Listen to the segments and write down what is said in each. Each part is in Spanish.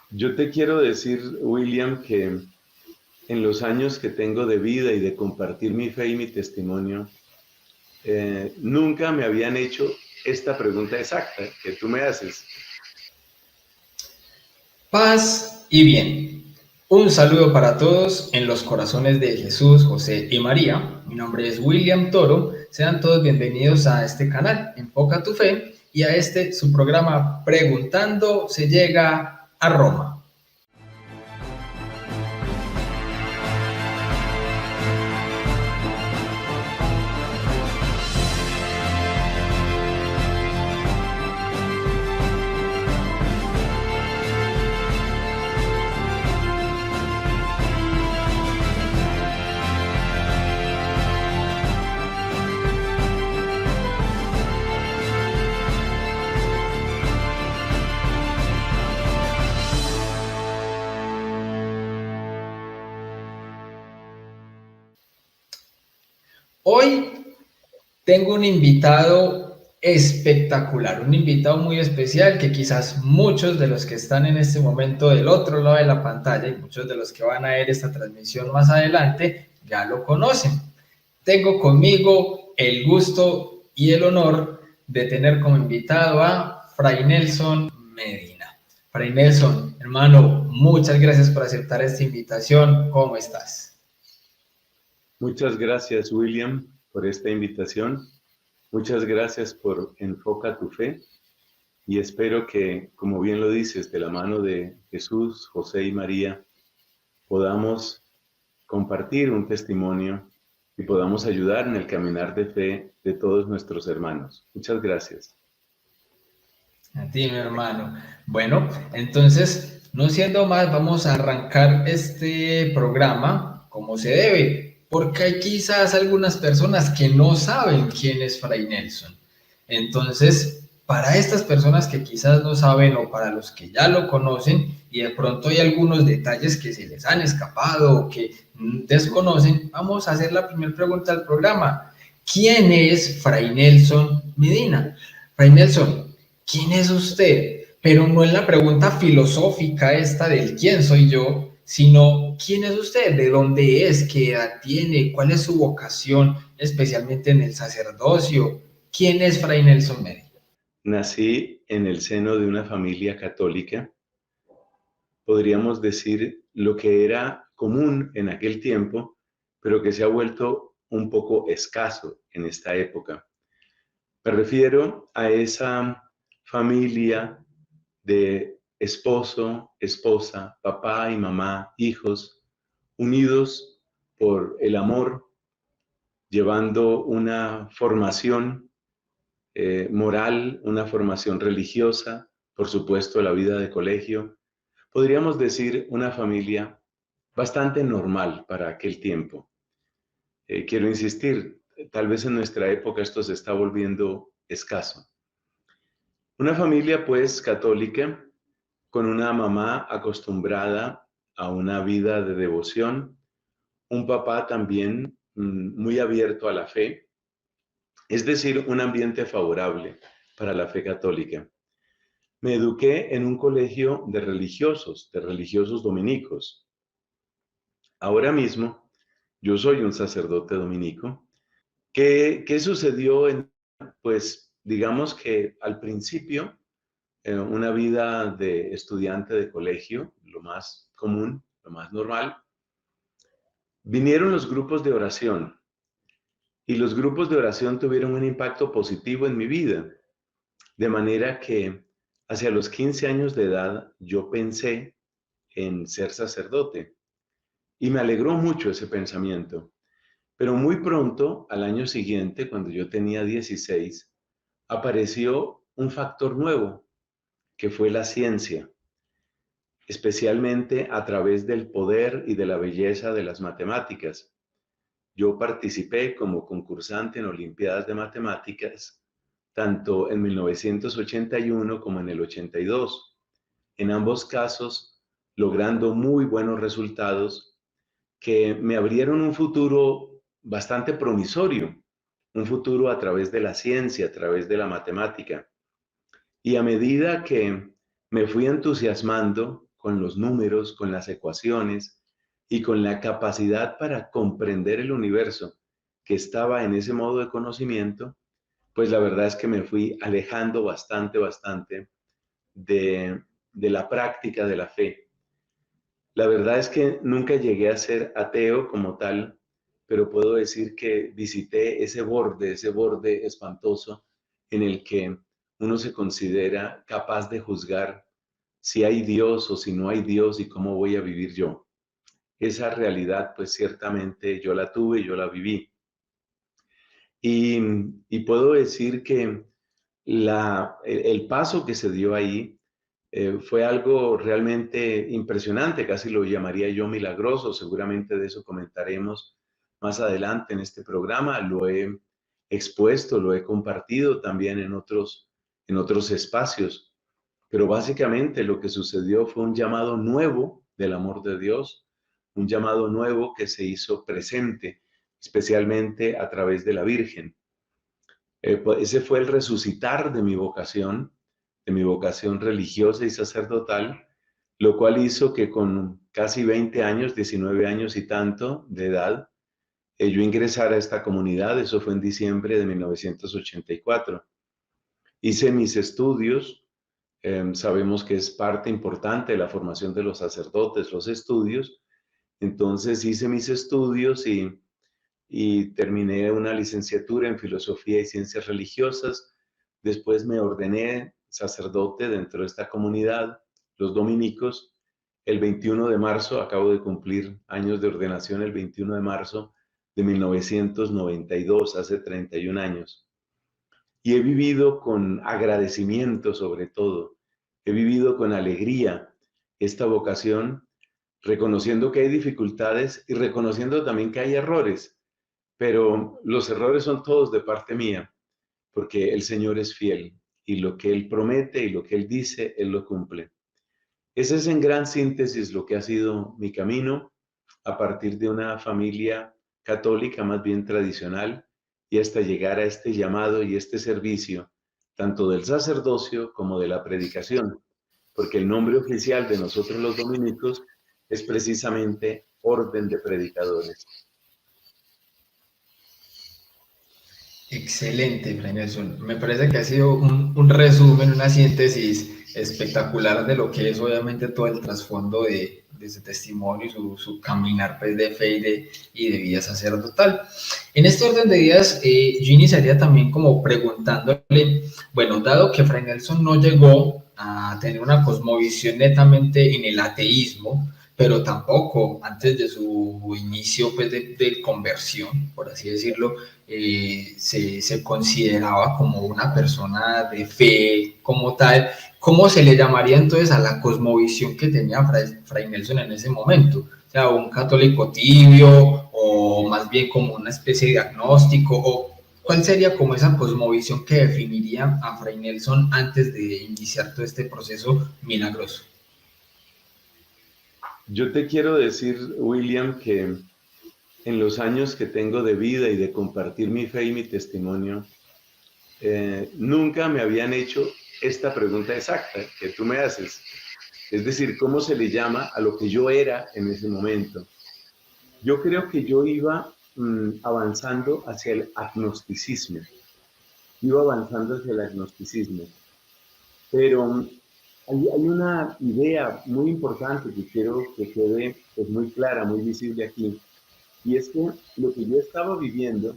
Yo te quiero decir, William, que en los años que tengo de vida y de compartir mi fe y mi testimonio, nunca me habían hecho esta pregunta exacta que tú me haces. Paz y bien. Un saludo para todos en los corazones de Jesús, José y María. Mi nombre es William Toro. Sean todos bienvenidos a este canal, Enfoca tu Fe, y a este su programa Preguntando se llega a Roma. Hoy tengo un invitado espectacular, un invitado muy especial que quizás muchos de los que están en este momento del otro lado de la pantalla y muchos de los que van a ver esta transmisión más adelante ya lo conocen. Tengo conmigo el gusto y el honor de tener como invitado a Fray Nelson Medina. Fray Nelson, hermano, muchas gracias por aceptar esta invitación. ¿Cómo estás? Muchas gracias, William, por esta invitación. Muchas gracias por Enfoca tu Fe. Y espero que, como bien lo dices, de la mano de Jesús, José y María, podamos compartir un testimonio y podamos ayudar en el caminar de fe de todos nuestros hermanos. Muchas gracias. A ti, mi hermano. Bueno, entonces, no siendo más, vamos a arrancar este programa como se debe, porque hay quizás algunas personas que no saben quién es Fray Nelson. Entonces, para estas personas que quizás no saben o para los que ya lo conocen y de pronto hay algunos detalles que se les han escapado o que desconocen, vamos a hacer la primera pregunta del programa. ¿Quién es Fray Nelson Medina? Fray Nelson, ¿quién es usted? Pero no es la pregunta filosófica esta del quién soy yo, sino quién es usted, de dónde es, qué edad tiene, cuál es su vocación, especialmente en el sacerdocio. ¿Quién es Fray Nelson Medina? Nací en el seno de una familia católica. Podríamos decir lo que era común en aquel tiempo, pero que se ha vuelto un poco escaso en esta época. Me refiero a esa familia de esposo, esposa, papá y mamá, hijos, unidos por el amor, llevando una formación moral, una formación religiosa, por supuesto la vida de colegio. Podríamos decir una familia bastante normal para aquel tiempo. Quiero insistir, tal vez en nuestra época esto se está volviendo escaso. Una familia pues católica, con una mamá acostumbrada a una vida de devoción, un papá también muy abierto a la fe, es decir, un ambiente favorable para la fe católica. Me eduqué en un colegio de religiosos dominicos. Ahora mismo, yo soy un sacerdote dominico. ¿Qué sucedió pues, digamos que al principio, una vida de estudiante de colegio, lo más común, lo más normal, vinieron los grupos de oración y los grupos de oración tuvieron un impacto positivo en mi vida, de manera que hacia los 15 años de edad yo pensé en ser sacerdote y me alegró mucho ese pensamiento. Pero muy pronto, al año siguiente, cuando yo tenía 16, apareció un factor nuevo, que fue la ciencia, especialmente a través del poder y de la belleza de las matemáticas. Yo participé como concursante en Olimpiadas de Matemáticas, tanto en 1981 como en el 82. En ambos casos, logrando muy buenos resultados que me abrieron un futuro bastante promisorio, un futuro a través de la ciencia, a través de la matemática. Y a medida que me fui entusiasmando con los números, con las ecuaciones y con la capacidad para comprender el universo que estaba en ese modo de conocimiento, pues la verdad es que me fui alejando bastante de la práctica de la fe. La verdad es que nunca llegué a ser ateo como tal, pero puedo decir que visité ese borde espantoso en el que uno se considera capaz de juzgar si hay Dios o si no hay Dios y cómo voy a vivir yo. Esa realidad, pues ciertamente yo la tuve, yo la viví. Y, y puedo decir que el paso que se dio ahí fue algo realmente impresionante, casi lo llamaría yo milagroso, seguramente de eso comentaremos más adelante en este programa, lo he expuesto, lo he compartido también en otros espacios, pero básicamente lo que sucedió fue un llamado nuevo del amor de Dios, un llamado nuevo que se hizo presente, especialmente a través de la Virgen. Pues ese fue el resucitar de mi vocación religiosa y sacerdotal, lo cual hizo que con casi 20 años, 19 años y tanto de edad, yo ingresara a esta comunidad. Eso fue en diciembre de 1984. Hice mis estudios, sabemos que es parte importante de la formación de los sacerdotes, los estudios. Entonces hice mis estudios y terminé una licenciatura en Filosofía y Ciencias Religiosas. Después me ordené sacerdote dentro de esta comunidad, los dominicos. El 21 de marzo, acabo de cumplir años de ordenación, el 21 de marzo de 1992, hace 31 años. Y he vivido con agradecimiento sobre todo, he vivido con alegría esta vocación, reconociendo que hay dificultades y reconociendo también que hay errores, pero los errores son todos de parte mía, porque el Señor es fiel y lo que Él promete y lo que Él dice, Él lo cumple. Ese es en gran síntesis lo que ha sido mi camino a partir de una familia católica más bien tradicional y hasta llegar a este llamado y este servicio, tanto del sacerdocio como de la predicación, porque el nombre oficial de nosotros los dominicos es precisamente Orden de Predicadores. Excelente, Fray Nelson. Me parece que ha sido un resumen, una síntesis espectacular de lo que es obviamente todo el trasfondo de ese testimonio y su caminar pues, de fe y de vida sacerdotal. En este orden de ideas, yo iniciaría también como preguntándole, bueno, dado que Fray Nelson no llegó a tener una cosmovisión netamente en el ateísmo, pero tampoco antes de su inicio pues, de conversión, por así decirlo, se consideraba como una persona de fe como tal. ¿Cómo se le llamaría entonces a la cosmovisión que tenía Fray Nelson en ese momento? O sea, un católico tibio o más bien como una especie de agnóstico, o ¿cuál sería como esa cosmovisión que definiría a Fray Nelson antes de iniciar todo este proceso milagroso? Yo te quiero decir, William, que en los años que tengo de vida y de compartir mi fe y mi testimonio, nunca me habían hecho esta pregunta exacta que tú me haces. Es decir, ¿cómo se le llama a lo que yo era en ese momento? Yo creo que yo iba avanzando hacia el agnosticismo. Iba avanzando hacia el agnosticismo. Pero hay una idea muy importante que quiero que quede pues, muy clara, muy visible aquí. Y es que lo que yo estaba viviendo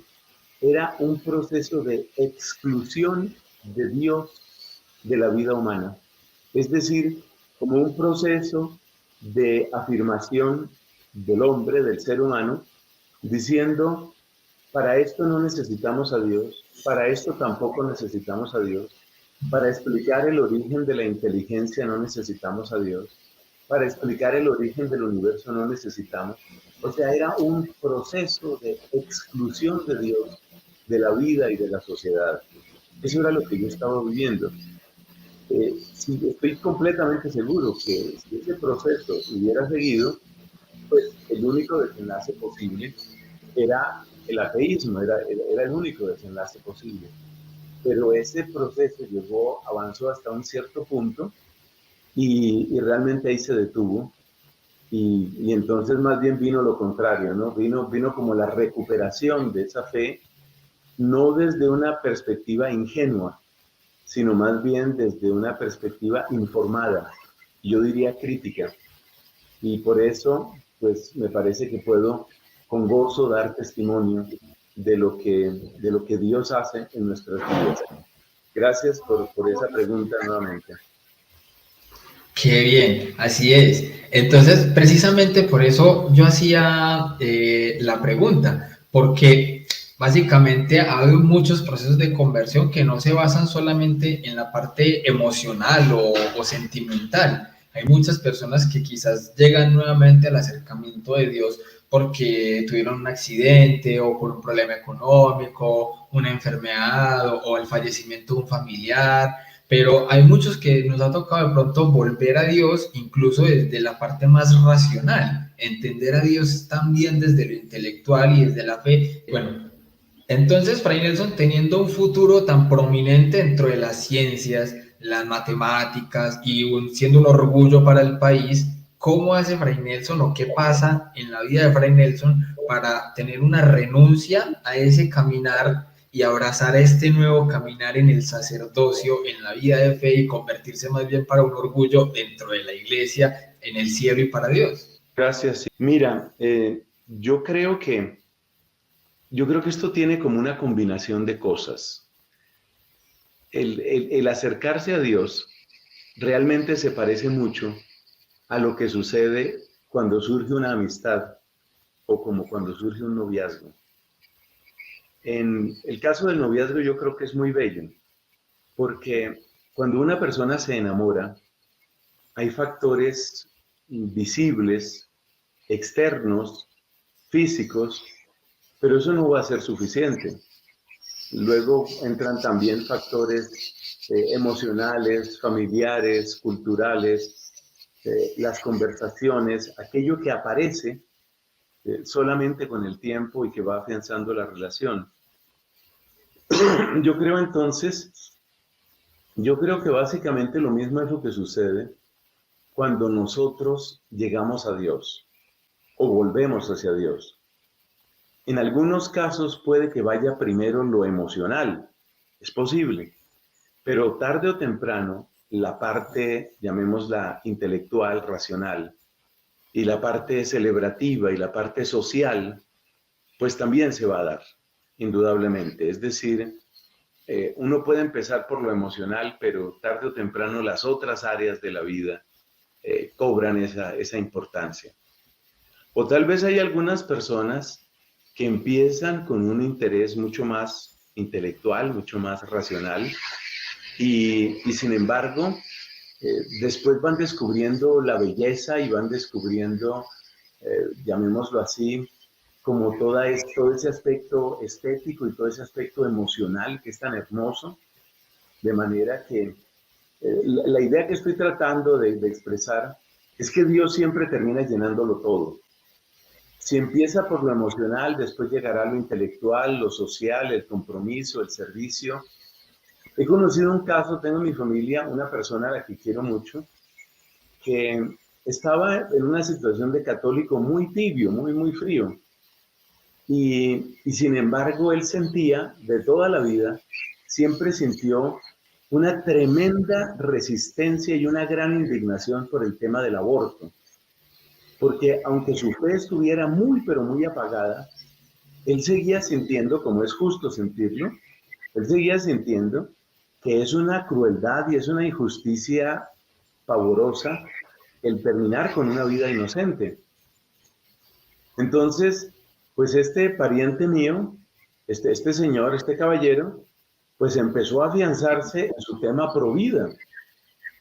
era un proceso de exclusión de Dios de la vida humana. Es decir, como un proceso de afirmación del hombre, del ser humano, diciendo, para esto no necesitamos a Dios, para esto tampoco necesitamos a Dios, para explicar el origen de la inteligencia no necesitamos a Dios, para explicar el origen del universo no necesitamos. O sea, era un proceso de exclusión de Dios de la vida y de la sociedad. Eso era lo que yo estaba viviendo. Sí, estoy completamente seguro que si ese proceso hubiera seguido, pues el único desenlace posible era el ateísmo, era el único desenlace posible. Pero ese proceso avanzó hasta un cierto punto y realmente ahí se detuvo. Y entonces más bien vino lo contrario, ¿no? Vino como la recuperación de esa fe, no desde una perspectiva ingenua, sino más bien desde una perspectiva informada, yo diría crítica. Y por eso, pues me parece que puedo con gozo dar testimonio de lo que Dios hace en nuestras vidas. Gracias por esa pregunta nuevamente. Qué bien, así es. Entonces, precisamente por eso yo hacía la pregunta, porque básicamente ha habido muchos procesos de conversión que no se basan solamente en la parte emocional o sentimental. Hay muchas personas que quizás llegan nuevamente al acercamiento de Dios porque tuvieron un accidente o por un problema económico, una enfermedad o el fallecimiento de un familiar, pero hay muchos que nos ha tocado de pronto volver a Dios, incluso desde la parte más racional, entender a Dios también desde lo intelectual y desde la fe. Bueno, entonces Fray Nelson, teniendo un futuro tan prominente dentro de las ciencias, las matemáticas y siendo un orgullo para el país, ¿cómo hace Fray Nelson o qué pasa en la vida de Fray Nelson para tener una renuncia a ese caminar y abrazar este nuevo caminar en el sacerdocio, en la vida de fe y convertirse más bien para un orgullo dentro de la iglesia, en el cielo y para Dios? Gracias. Mira, yo creo que esto tiene como una combinación de cosas. El acercarse a Dios realmente se parece mucho a lo que sucede cuando surge una amistad o como cuando surge un noviazgo. En el caso del noviazgo yo creo que es muy bello, porque cuando una persona se enamora, hay factores visibles, externos, físicos, pero eso no va a ser suficiente. Luego entran también factores emocionales, familiares, culturales, las conversaciones, aquello que aparece solamente con el tiempo y que va afianzando la relación. Yo creo entonces, yo creo que básicamente lo mismo es lo que sucede cuando nosotros llegamos a Dios o volvemos hacia Dios. En algunos casos puede que vaya primero lo emocional, es posible, pero tarde o temprano la parte, llamémosla intelectual, racional, y la parte celebrativa y la parte social, pues también se va a dar, indudablemente. Es decir, uno puede empezar por lo emocional, pero tarde o temprano las otras áreas de la vida cobran esa importancia. O tal vez hay algunas personas que empiezan con un interés mucho más intelectual, mucho más racional, y sin embargo, después van descubriendo la belleza y van descubriendo, llamémoslo así, como todo ese aspecto estético y todo ese aspecto emocional que es tan hermoso, de manera que la idea que estoy tratando de expresar es que Dios siempre termina llenándolo todo. Si empieza por lo emocional, después llegará lo intelectual, lo social, el compromiso, el servicio. He conocido un caso, tengo en mi familia una persona a la que quiero mucho, que estaba en una situación de católico muy tibio, muy frío. Y sin embargo, él sentía, de toda la vida, siempre sintió una tremenda resistencia y una gran indignación por el tema del aborto. Porque aunque su fe estuviera muy, pero muy apagada, él seguía sintiendo, como es justo sentirlo, él seguía sintiendo que es una crueldad y es una injusticia pavorosa el terminar con una vida inocente. Entonces, pues este pariente mío, este señor, este caballero, pues empezó a afianzarse en su tema pro vida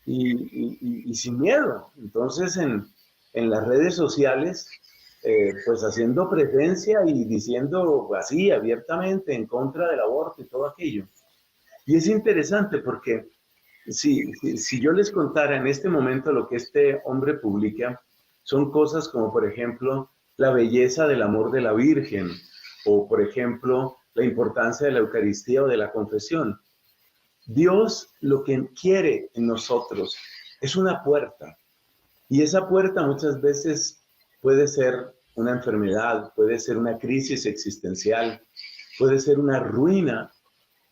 y sin miedo. Entonces, en las redes sociales, pues haciendo presencia y diciendo así abiertamente en contra del aborto y todo aquello. Y es interesante porque si yo les contara en este momento lo que este hombre publica, son cosas como, por ejemplo, la belleza del amor de la Virgen, o, por ejemplo, la importancia de la Eucaristía o de la confesión. Dios lo que quiere en nosotros es una puerta. Y esa puerta muchas veces puede ser una enfermedad, puede ser una crisis existencial, puede ser una ruina,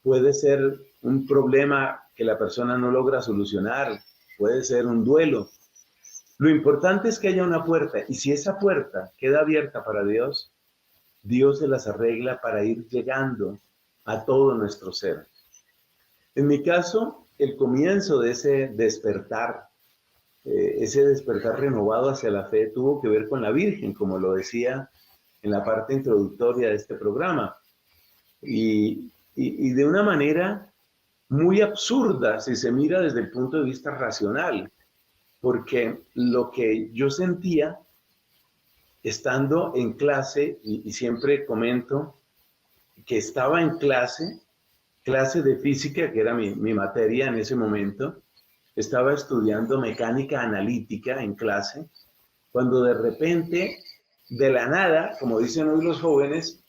puede ser un problema que la persona no logra solucionar, puede ser un duelo. Lo importante es que haya una puerta, y si esa puerta queda abierta para Dios, Dios se las arregla para ir llegando a todo nuestro ser. En mi caso, el comienzo de ese despertar renovado hacia la fe tuvo que ver con la Virgen, como lo decía en la parte introductoria de este programa. Y de una manera muy absurda si se mira desde el punto de vista racional, porque lo que yo sentía estando en clase, y siempre comento que estaba en clase de física, que era mi materia en ese momento, estaba estudiando mecánica analítica en clase, cuando de repente, de la nada, como dicen hoy los jóvenes,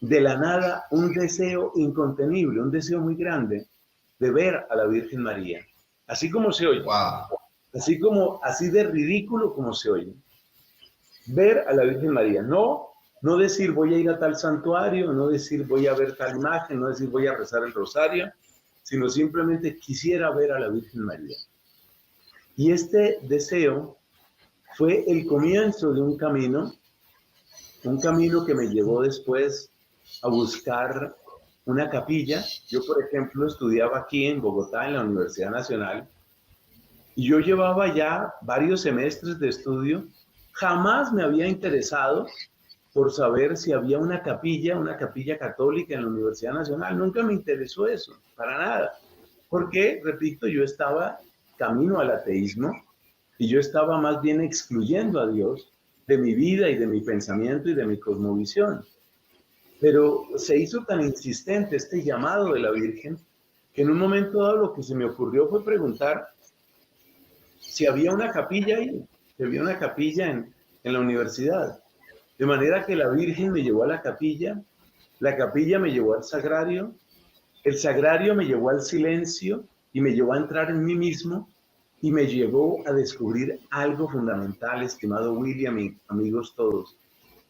de la nada un deseo incontenible, un deseo muy grande de ver a la Virgen María. Así como se oye, Wow. así de ridículo como se oye. Ver a la Virgen María, no decir voy a ir a tal santuario, no decir voy a ver tal imagen, no decir voy a rezar el rosario, sino simplemente quisiera ver a la Virgen María. Y este deseo fue el comienzo de un camino que me llevó después a buscar una capilla. Yo, por ejemplo, estudiaba aquí en Bogotá, en la Universidad Nacional, y yo llevaba ya varios semestres de estudio. Jamás me había interesado por saber si había una capilla católica en la Universidad Nacional. Nunca me interesó eso, para nada. Porque, repito, yo estaba camino al ateísmo y yo estaba más bien excluyendo a Dios de mi vida y de mi pensamiento y de mi cosmovisión. Pero se hizo tan insistente este llamado de la Virgen que en un momento dado lo que se me ocurrió fue preguntar si había una capilla ahí, si había una capilla en la universidad. De manera que la Virgen me llevó a la capilla me llevó al sagrario, el sagrario me llevó al silencio y me llevó a entrar en mí mismo y me llevó a descubrir algo fundamental, estimado William y amigos todos.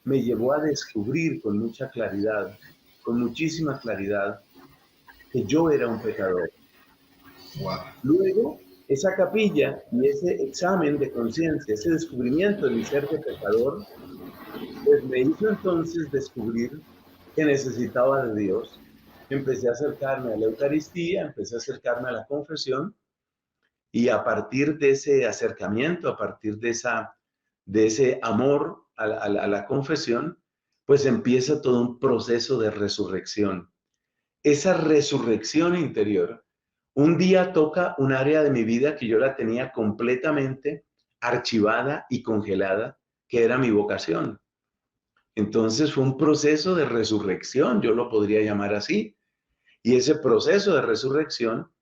Me llevó a descubrir con mucha claridad, con muchísima claridad, que yo era un pecador. Wow. Luego, esa capilla y ese examen de conciencia, ese descubrimiento de mi ser de pecador, pues me hizo entonces descubrir que necesitaba de Dios. Empecé a acercarme a la Eucaristía, empecé a acercarme a la confesión, y a partir de ese acercamiento, a partir de ese amor a la confesión, pues empieza todo un proceso de resurrección. Esa resurrección interior, un día toca un área de mi vida que yo la tenía completamente archivada y congelada, que era mi vocación. Entonces fue un proceso de resurrección, yo lo podría llamar así. Y ese proceso de resurrección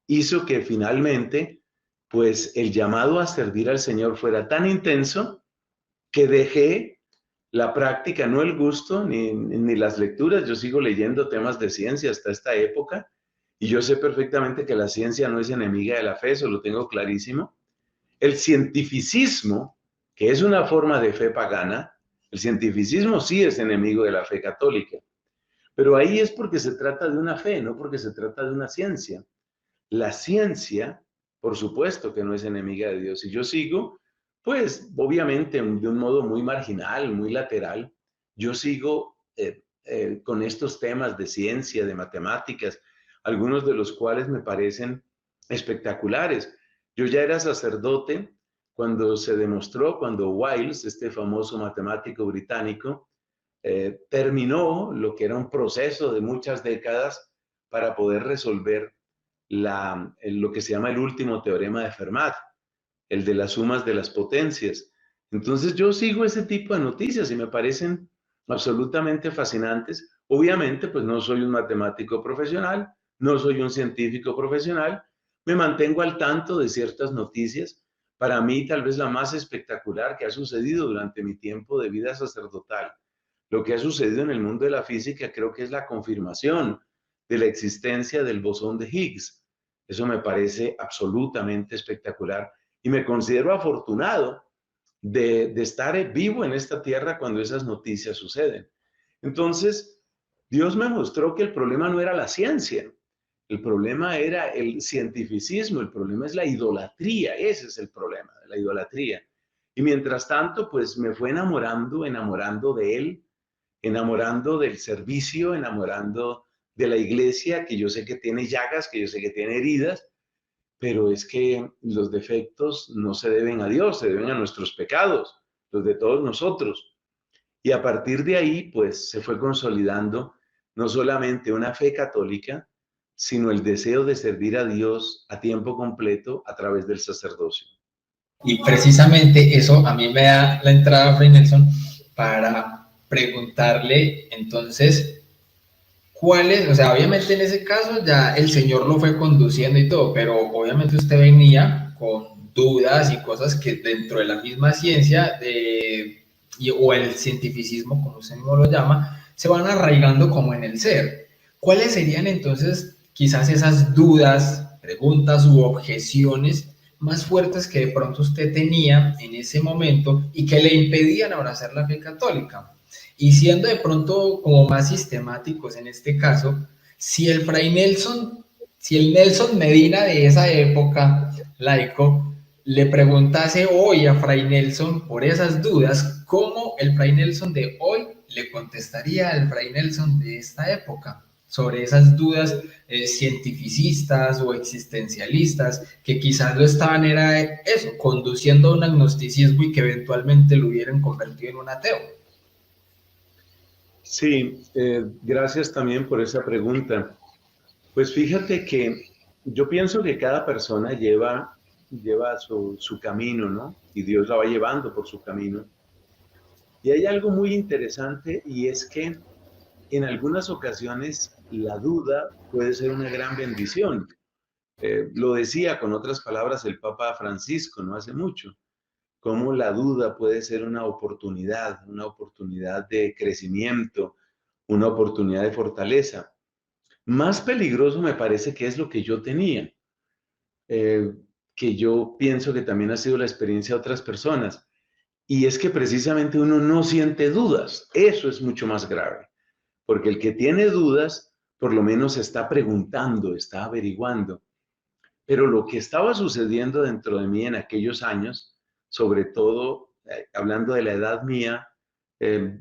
hizo que finalmente, pues el llamado a servir al Señor fuera tan intenso que dejé la práctica, no el gusto ni las lecturas. Yo sigo leyendo temas de ciencia hasta esta época y yo sé perfectamente que la ciencia no es enemiga de la fe, eso lo tengo clarísimo. El cientificismo, que es una forma de fe pagana, el cientificismo sí es enemigo de la fe católica. Pero ahí es porque se trata de una fe, no porque se trata de una ciencia. La ciencia, por supuesto que no es enemiga de Dios. Y yo sigo, pues obviamente de un modo muy marginal, muy lateral, yo sigo con estos temas de ciencia, de matemáticas, algunos de los cuales me parecen espectaculares. Yo ya era sacerdote cuando se demostró, cuando Wiles, este famoso matemático británico, terminó lo que era un proceso de muchas décadas para poder resolver lo que se llama el último teorema de Fermat, el de las sumas de las potencias. Entonces yo sigo ese tipo de noticias y me parecen absolutamente fascinantes. Obviamente, pues no soy un matemático profesional, no soy un científico profesional, me mantengo al tanto de ciertas noticias. Para mí, tal vez la más espectacular que ha sucedido durante mi tiempo de vida sacerdotal, lo que ha sucedido en el mundo de la física, creo que es la confirmación de la existencia del bosón de Higgs. Eso me parece absolutamente espectacular. y me considero afortunado de estar vivo en esta tierra cuando esas noticias suceden. Entonces, Dios me mostró que el problema no era la ciencia, el problema era el cientificismo, el problema es la idolatría, ese es el problema, la idolatría. Y mientras tanto, pues me fue enamorando de Él, enamorando del servicio, enamorando de la iglesia, que yo sé que tiene llagas, que yo sé que tiene heridas, pero es que los defectos no se deben a Dios, se deben a nuestros pecados, los de todos nosotros. Y a partir de ahí, pues se fue consolidando no solamente una fe católica, sino el deseo de servir a Dios a tiempo completo a través del sacerdocio. Y precisamente eso a mí me da la entrada, Fray Nelson, para preguntarle entonces, ¿cuáles? O sea, obviamente en ese caso ya el Señor lo fue conduciendo y todo, pero obviamente usted venía con dudas y cosas que dentro de la misma ciencia o el cientificismo, como usted mismo lo llama, se van arraigando como en el ser. ¿Cuáles serían entonces quizás esas dudas, preguntas u objeciones más fuertes que de pronto usted tenía en ese momento y que le impedían abrazar la fe católica? Y siendo de pronto como más sistemáticos en este caso, si el Fray Nelson, si el Nelson Medina de esa época, laico, le preguntase hoy a Fray Nelson por esas dudas, ¿cómo el Fray Nelson de hoy le contestaría al Fray Nelson de esta época sobre esas dudas cientificistas o existencialistas que quizás lo estaban, era eso, conduciendo a un agnosticismo y que eventualmente lo hubieran convertido en un ateo? Sí, gracias también por esa pregunta. Pues fíjate que yo pienso que cada persona lleva su camino, ¿no? Y Dios la va llevando por su camino. Y hay algo muy interesante y es que en algunas ocasiones la duda puede ser una gran bendición. Lo decía con otras palabras el Papa Francisco no hace mucho, cómo la duda puede ser una oportunidad de crecimiento, una oportunidad de fortaleza. Más peligroso me parece que es lo que yo tenía, eh, que yo pienso que también ha sido la experiencia de otras personas, y es que precisamente uno no siente dudas. Eso es mucho más grave, porque el que tiene dudas, por lo menos está preguntando, está averiguando. Pero lo que estaba sucediendo dentro de mí en aquellos años, sobre todo hablando de la edad mía,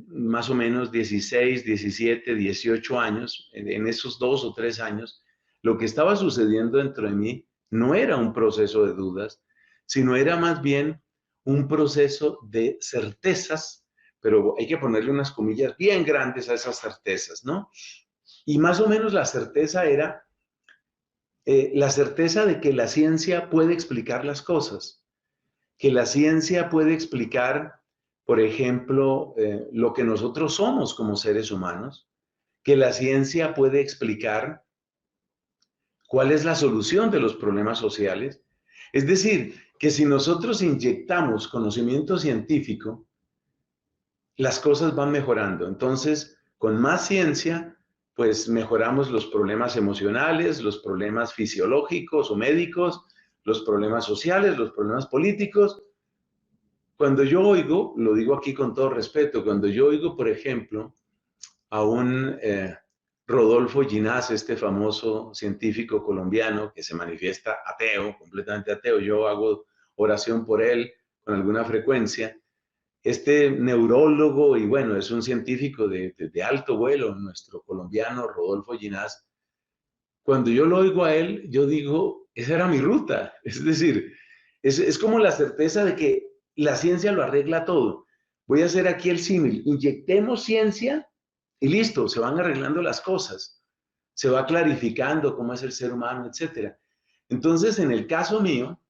más o menos 16, 17, 18 años, en esos 2 o 3 años, lo que estaba sucediendo dentro de mí no era un proceso de dudas, sino era más bien un proceso de certezas, pero hay que ponerle unas comillas bien grandes a esas certezas, ¿no? Y más o menos la certeza era la certeza de que la ciencia puede explicar las cosas, que la ciencia puede explicar, por ejemplo, lo que nosotros somos como seres humanos, que la ciencia puede explicar cuál es la solución de los problemas sociales. Es decir, que si nosotros inyectamos conocimiento científico, las cosas van mejorando. Entonces, con más ciencia, pues mejoramos los problemas emocionales, los problemas fisiológicos o médicos, los problemas sociales, los problemas políticos. Cuando yo oigo, lo digo aquí con todo respeto, cuando yo oigo, por ejemplo, a un Rodolfo Ginás, este famoso científico colombiano que se manifiesta ateo, completamente ateo, yo hago oración por él con alguna frecuencia, este neurólogo y bueno, es un científico de alto vuelo, nuestro colombiano Rodolfo Ginás. Cuando yo lo oigo a él, yo digo, esa era mi ruta. Es decir, es como la certeza de que la ciencia lo arregla todo. Voy a hacer aquí el símil. Inyectemos ciencia y listo, se van arreglando las cosas. Se va clarificando cómo es el ser humano, etcétera. Entonces, en el caso mío,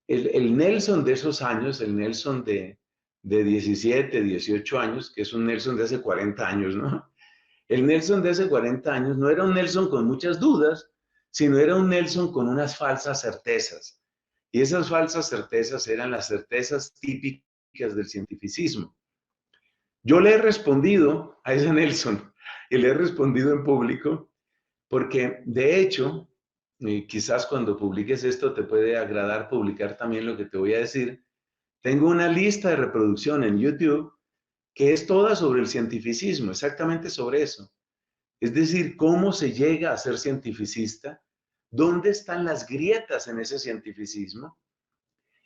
el Nelson de esos años, el Nelson de 17, 18 años, que es un Nelson de hace 40 años, ¿no? El Nelson de hace 40 años no era un Nelson con muchas dudas, sino era un Nelson con unas falsas certezas. Y esas falsas certezas eran las certezas típicas del cientificismo. Yo le he respondido a ese Nelson y le he respondido en público porque, de hecho, y quizás cuando publiques esto te puede agradar publicar también lo que te voy a decir. Tengo una lista de reproducción en YouTube que es toda sobre el cientificismo, exactamente sobre eso. Es decir, cómo se llega a ser cientificista, dónde están las grietas en ese cientificismo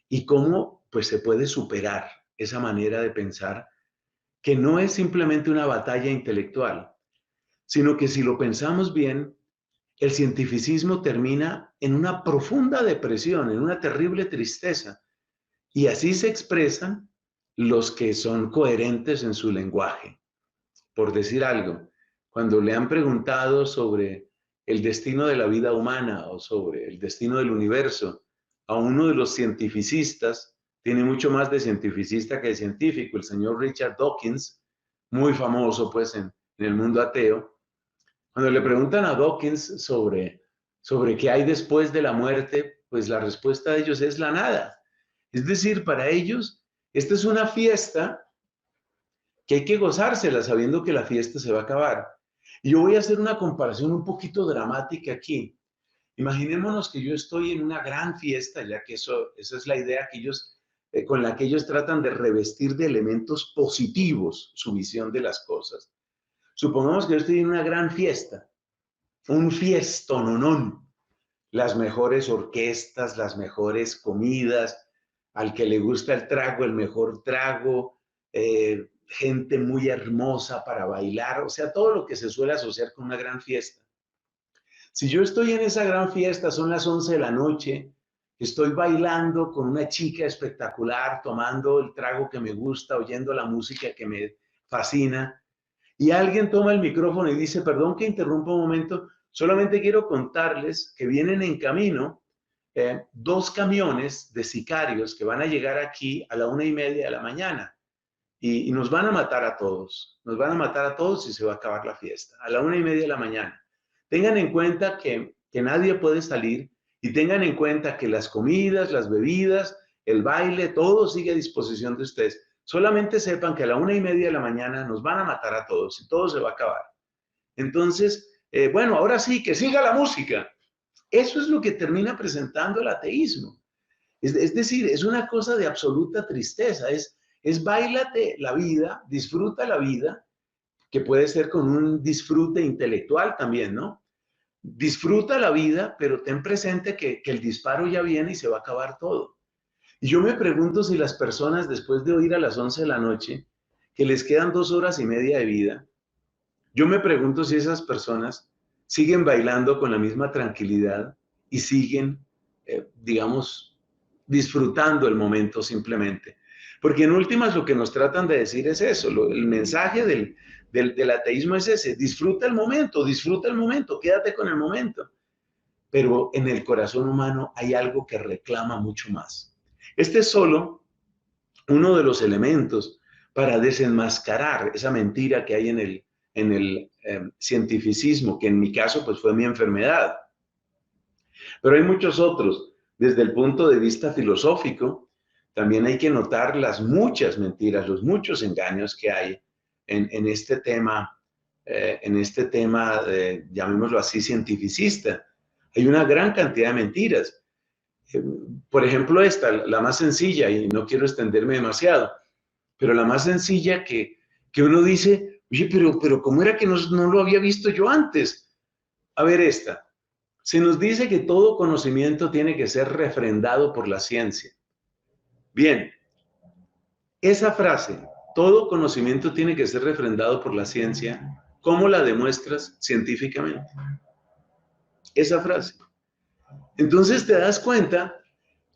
y cómo pues se puede superar esa manera de pensar que no es simplemente una batalla intelectual, sino que si lo pensamos bien, el cientificismo termina en una profunda depresión, en una terrible tristeza, y así se expresan los que son coherentes en su lenguaje. Por decir algo, cuando le han preguntado sobre el destino de la vida humana o sobre el destino del universo a uno de los cientificistas, tiene mucho más de cientificista que de científico, el señor Richard Dawkins, muy famoso pues en el mundo ateo. Cuando le preguntan a Dawkins sobre qué hay después de la muerte, pues la respuesta de ellos es la nada. Es decir, para ellos, esta es una fiesta que hay que gozársela sabiendo que la fiesta se va a acabar. Y yo voy a hacer una comparación un poquito dramática aquí. Imaginémonos que yo estoy en una gran fiesta, ya que esa es la idea que ellos, con la que ellos tratan de revestir de elementos positivos su visión de las cosas. Supongamos que yo estoy en una gran fiesta, un fiestononón, las mejores orquestas, las mejores comidas, al que le gusta el trago, el mejor trago, gente muy hermosa para bailar, o sea, todo lo que se suele asociar con una gran fiesta. Si yo estoy en esa gran fiesta, son las 11 de la noche, estoy bailando con una chica espectacular, tomando el trago que me gusta, oyendo la música que me fascina, y alguien toma el micrófono y dice, perdón que interrumpa un momento, solamente quiero contarles que vienen en camino 2 camiones de sicarios que van a llegar aquí a la 1:30 de la mañana y nos van a matar a todos. Nos van a matar a todos y se va a acabar la fiesta a la 1:30 de la mañana. Tengan en cuenta que nadie puede salir y tengan en cuenta que las comidas, las bebidas, el baile, todo sigue a disposición de ustedes. Solamente sepan que a la 1:30 de la mañana nos van a matar a todos y todo se va a acabar. Entonces, bueno, ahora sí, que siga la música. Eso es lo que termina presentando el ateísmo. Es decir, es una cosa de absoluta tristeza. Es báilate la vida, disfruta la vida, que puede ser con un disfrute intelectual también, ¿no? Disfruta la vida, pero ten presente que el disparo ya viene y se va a acabar todo. Y yo me pregunto si las personas, después de oír a las 11 de la noche, que les quedan 2 horas y media de vida, yo me pregunto si esas personas siguen bailando con la misma tranquilidad y siguen, digamos, disfrutando el momento simplemente. Porque en últimas lo que nos tratan de decir es eso, el mensaje del ateísmo es ese, disfruta el momento, quédate con el momento. Pero en el corazón humano hay algo que reclama mucho más. Este es solo uno de los elementos para desenmascarar esa mentira que hay en el cientificismo, que en mi caso pues fue mi enfermedad. Pero hay muchos otros. Desde el punto de vista filosófico, también hay que notar las muchas mentiras, los muchos engaños que hay en este tema, llamémoslo así, cientificista. Hay una gran cantidad de mentiras. Por ejemplo, esta, la más sencilla, y no quiero extenderme demasiado, pero la más sencilla que uno dice, oye, pero ¿cómo era que no lo había visto yo antes? A ver esta. Se nos dice que todo conocimiento tiene que ser refrendado por la ciencia. Bien, esa frase, todo conocimiento tiene que ser refrendado por la ciencia, ¿cómo la demuestras científicamente? Esa frase. Entonces te das cuenta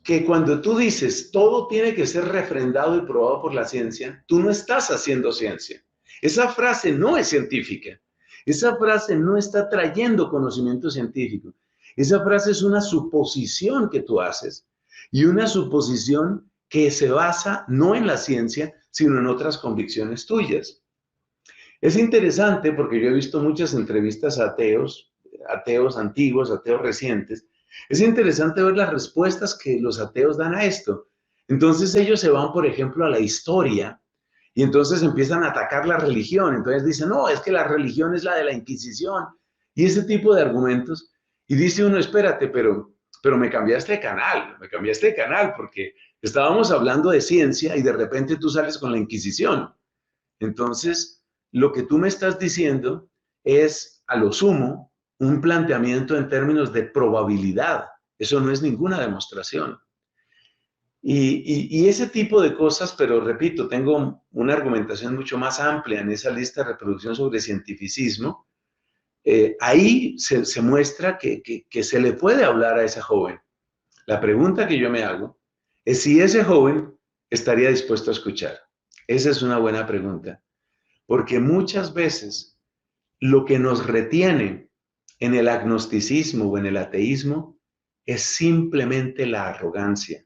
que cuando tú dices todo tiene que ser refrendado y probado por la ciencia, tú no estás haciendo ciencia. Esa frase no es científica. Esa frase no está trayendo conocimiento científico. Esa frase es una suposición que tú haces y una suposición que se basa no en la ciencia, sino en otras convicciones tuyas. Es interesante porque yo he visto muchas entrevistas a ateos antiguos, ateos recientes. Es interesante ver las respuestas que los ateos dan a esto. Entonces ellos se van, por ejemplo, a la historia y entonces empiezan a atacar la religión. Entonces dicen, no, es que la religión es la de la Inquisición y ese tipo de argumentos. Y dice uno, espérate, pero me cambiaste de canal, porque estábamos hablando de ciencia y de repente tú sales con la Inquisición. Entonces, lo que tú me estás diciendo es, a lo sumo, un planteamiento en términos de probabilidad. Eso no es ninguna demostración. Y ese tipo de cosas, pero repito, tengo una argumentación mucho más amplia en esa lista de reproducción sobre cientificismo. Ahí se muestra que se le puede hablar a esa joven. La pregunta que yo me hago es si ese joven estaría dispuesto a escuchar. Esa es una buena pregunta, porque muchas veces lo que nos retiene en el agnosticismo o en el ateísmo es simplemente la arrogancia.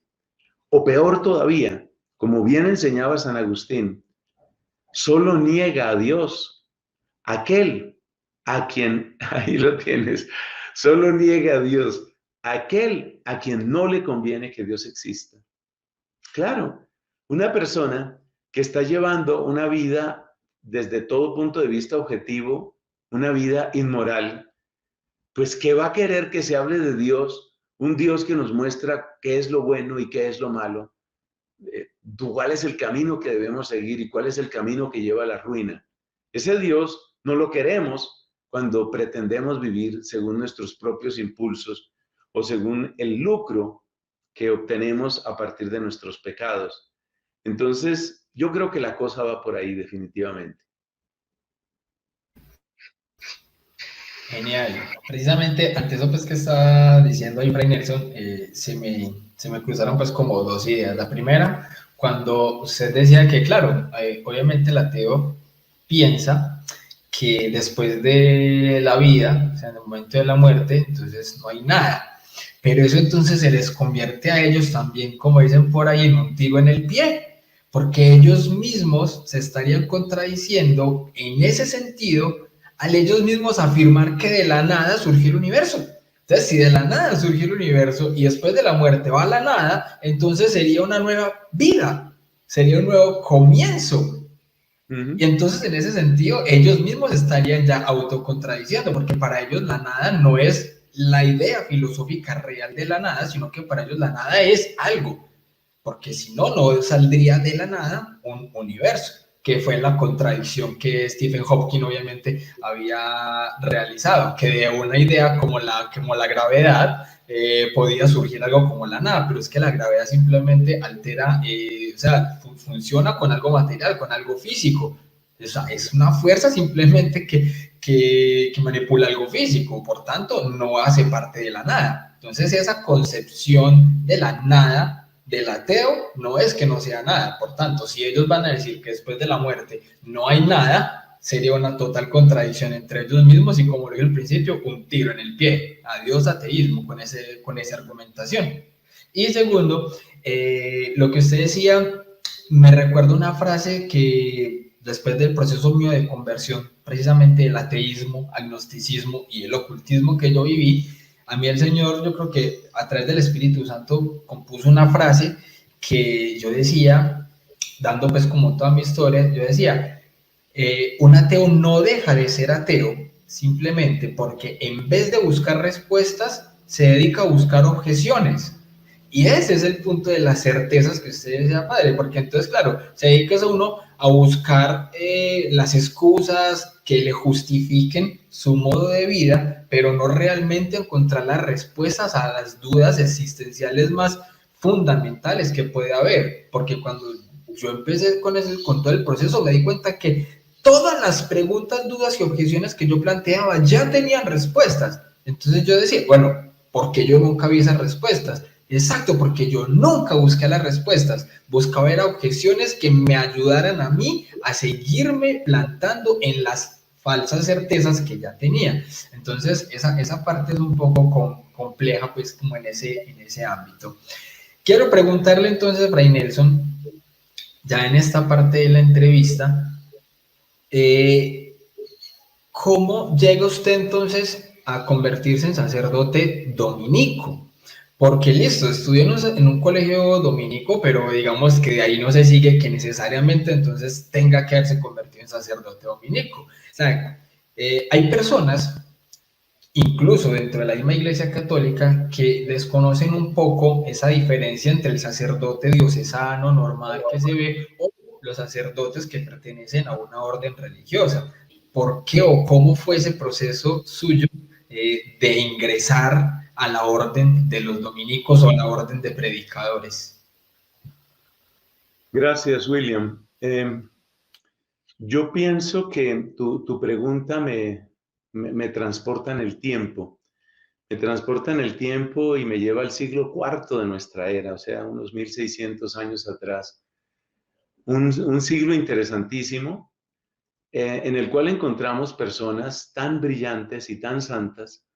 O peor todavía, como bien enseñaba San Agustín, solo niega a Dios aquel a quien, ahí lo tienes, solo niega a Dios aquel a quien no le conviene que Dios exista. Claro, una persona que está llevando una vida desde todo punto de vista objetivo, una vida inmoral, pues ¿qué va a querer que se hable de Dios? Un Dios que nos muestra qué es lo bueno y qué es lo malo. ¿Cuál es el camino que debemos seguir y cuál es el camino que lleva a la ruina? Ese Dios no lo queremos cuando pretendemos vivir según nuestros propios impulsos o según el lucro que obtenemos a partir de nuestros pecados. Entonces, yo creo que la cosa va por ahí definitivamente. Genial. Precisamente ante eso pues que estaba diciendo ahí Fray Nelson, se me cruzaron pues como dos ideas. La primera, cuando usted decía que claro, obviamente el ateo piensa que después de la vida, o sea, en el momento de la muerte, entonces no hay nada. Pero eso entonces se les convierte a ellos también, como dicen por ahí, en un tiro en el pie, porque ellos mismos se estarían contradiciendo en ese sentido al ellos mismos afirmar que de la nada surgió el universo. Entonces, si de la nada surgió el universo y después de la muerte va a la nada, entonces sería una nueva vida, sería un nuevo comienzo. Y entonces, en ese sentido, ellos mismos estarían ya autocontradiciendo, porque para ellos la nada no es la idea filosófica real de la nada, sino que para ellos la nada es algo, porque si no, no saldría de la nada un universo, que fue la contradicción que Stephen Hawking obviamente había realizado, que de una idea como la gravedad podía surgir algo como la nada, pero es que la gravedad simplemente altera, o sea, funciona con algo material, con algo físico. O sea, es una fuerza simplemente que manipula algo físico, por tanto, no hace parte de la nada. Entonces, esa concepción de la nada del ateo no es que no sea nada. Por tanto, si ellos van a decir que después de la muerte no hay nada, sería una total contradicción entre ellos mismos y, como lo dije al principio, un tiro en el pie. Adiós ateísmo con esa argumentación. Y segundo, lo que usted decía, me recuerda una frase que después del proceso mío de conversión, precisamente del ateísmo, agnosticismo y el ocultismo que yo viví, a mí el Señor, yo creo que a través del Espíritu Santo compuso una frase que yo decía, dando pues como toda mi historia, yo decía, un ateo no deja de ser ateo simplemente porque en vez de buscar respuestas, se dedica a buscar objeciones. Y ese es el punto de las certezas que usted decía, padre, porque entonces, claro, se dedica a uno a buscar las excusas que le justifiquen su modo de vida, pero no realmente encontrar las respuestas a las dudas existenciales más fundamentales que puede haber. Porque cuando yo empecé con todo el proceso, me di cuenta que todas las preguntas, dudas y objeciones que yo planteaba ya tenían respuestas. Entonces yo decía, bueno, ¿por qué yo nunca vi esas respuestas? Exacto, porque yo nunca busqué las respuestas, buscaba ver objeciones que me ayudaran a mí a seguirme plantando en las falsas certezas que ya tenía. Entonces, esa parte es un poco compleja, pues, como en ese ámbito. Quiero preguntarle entonces, Fray Nelson, ya en esta parte de la entrevista, ¿cómo llega usted entonces a convertirse en sacerdote dominico? Porque listo, estudió en un colegio dominico, pero digamos que de ahí no se sigue que necesariamente entonces tenga que haberse convertido en sacerdote dominico. O sea, hay personas, incluso dentro de la misma Iglesia Católica, que desconocen un poco esa diferencia entre el sacerdote diocesano normal que se ve o los sacerdotes que pertenecen a una orden religiosa. ¿Por qué o cómo fue ese proceso suyo de ingresar a la orden de los dominicos o a la orden de predicadores? Gracias, William. Yo pienso que tu pregunta me transporta en el tiempo. Me transporta en el tiempo y me lleva al siglo IV de nuestra era, o sea, unos 1600 años atrás. Un siglo interesantísimo en el cual encontramos personas tan brillantes y tan santas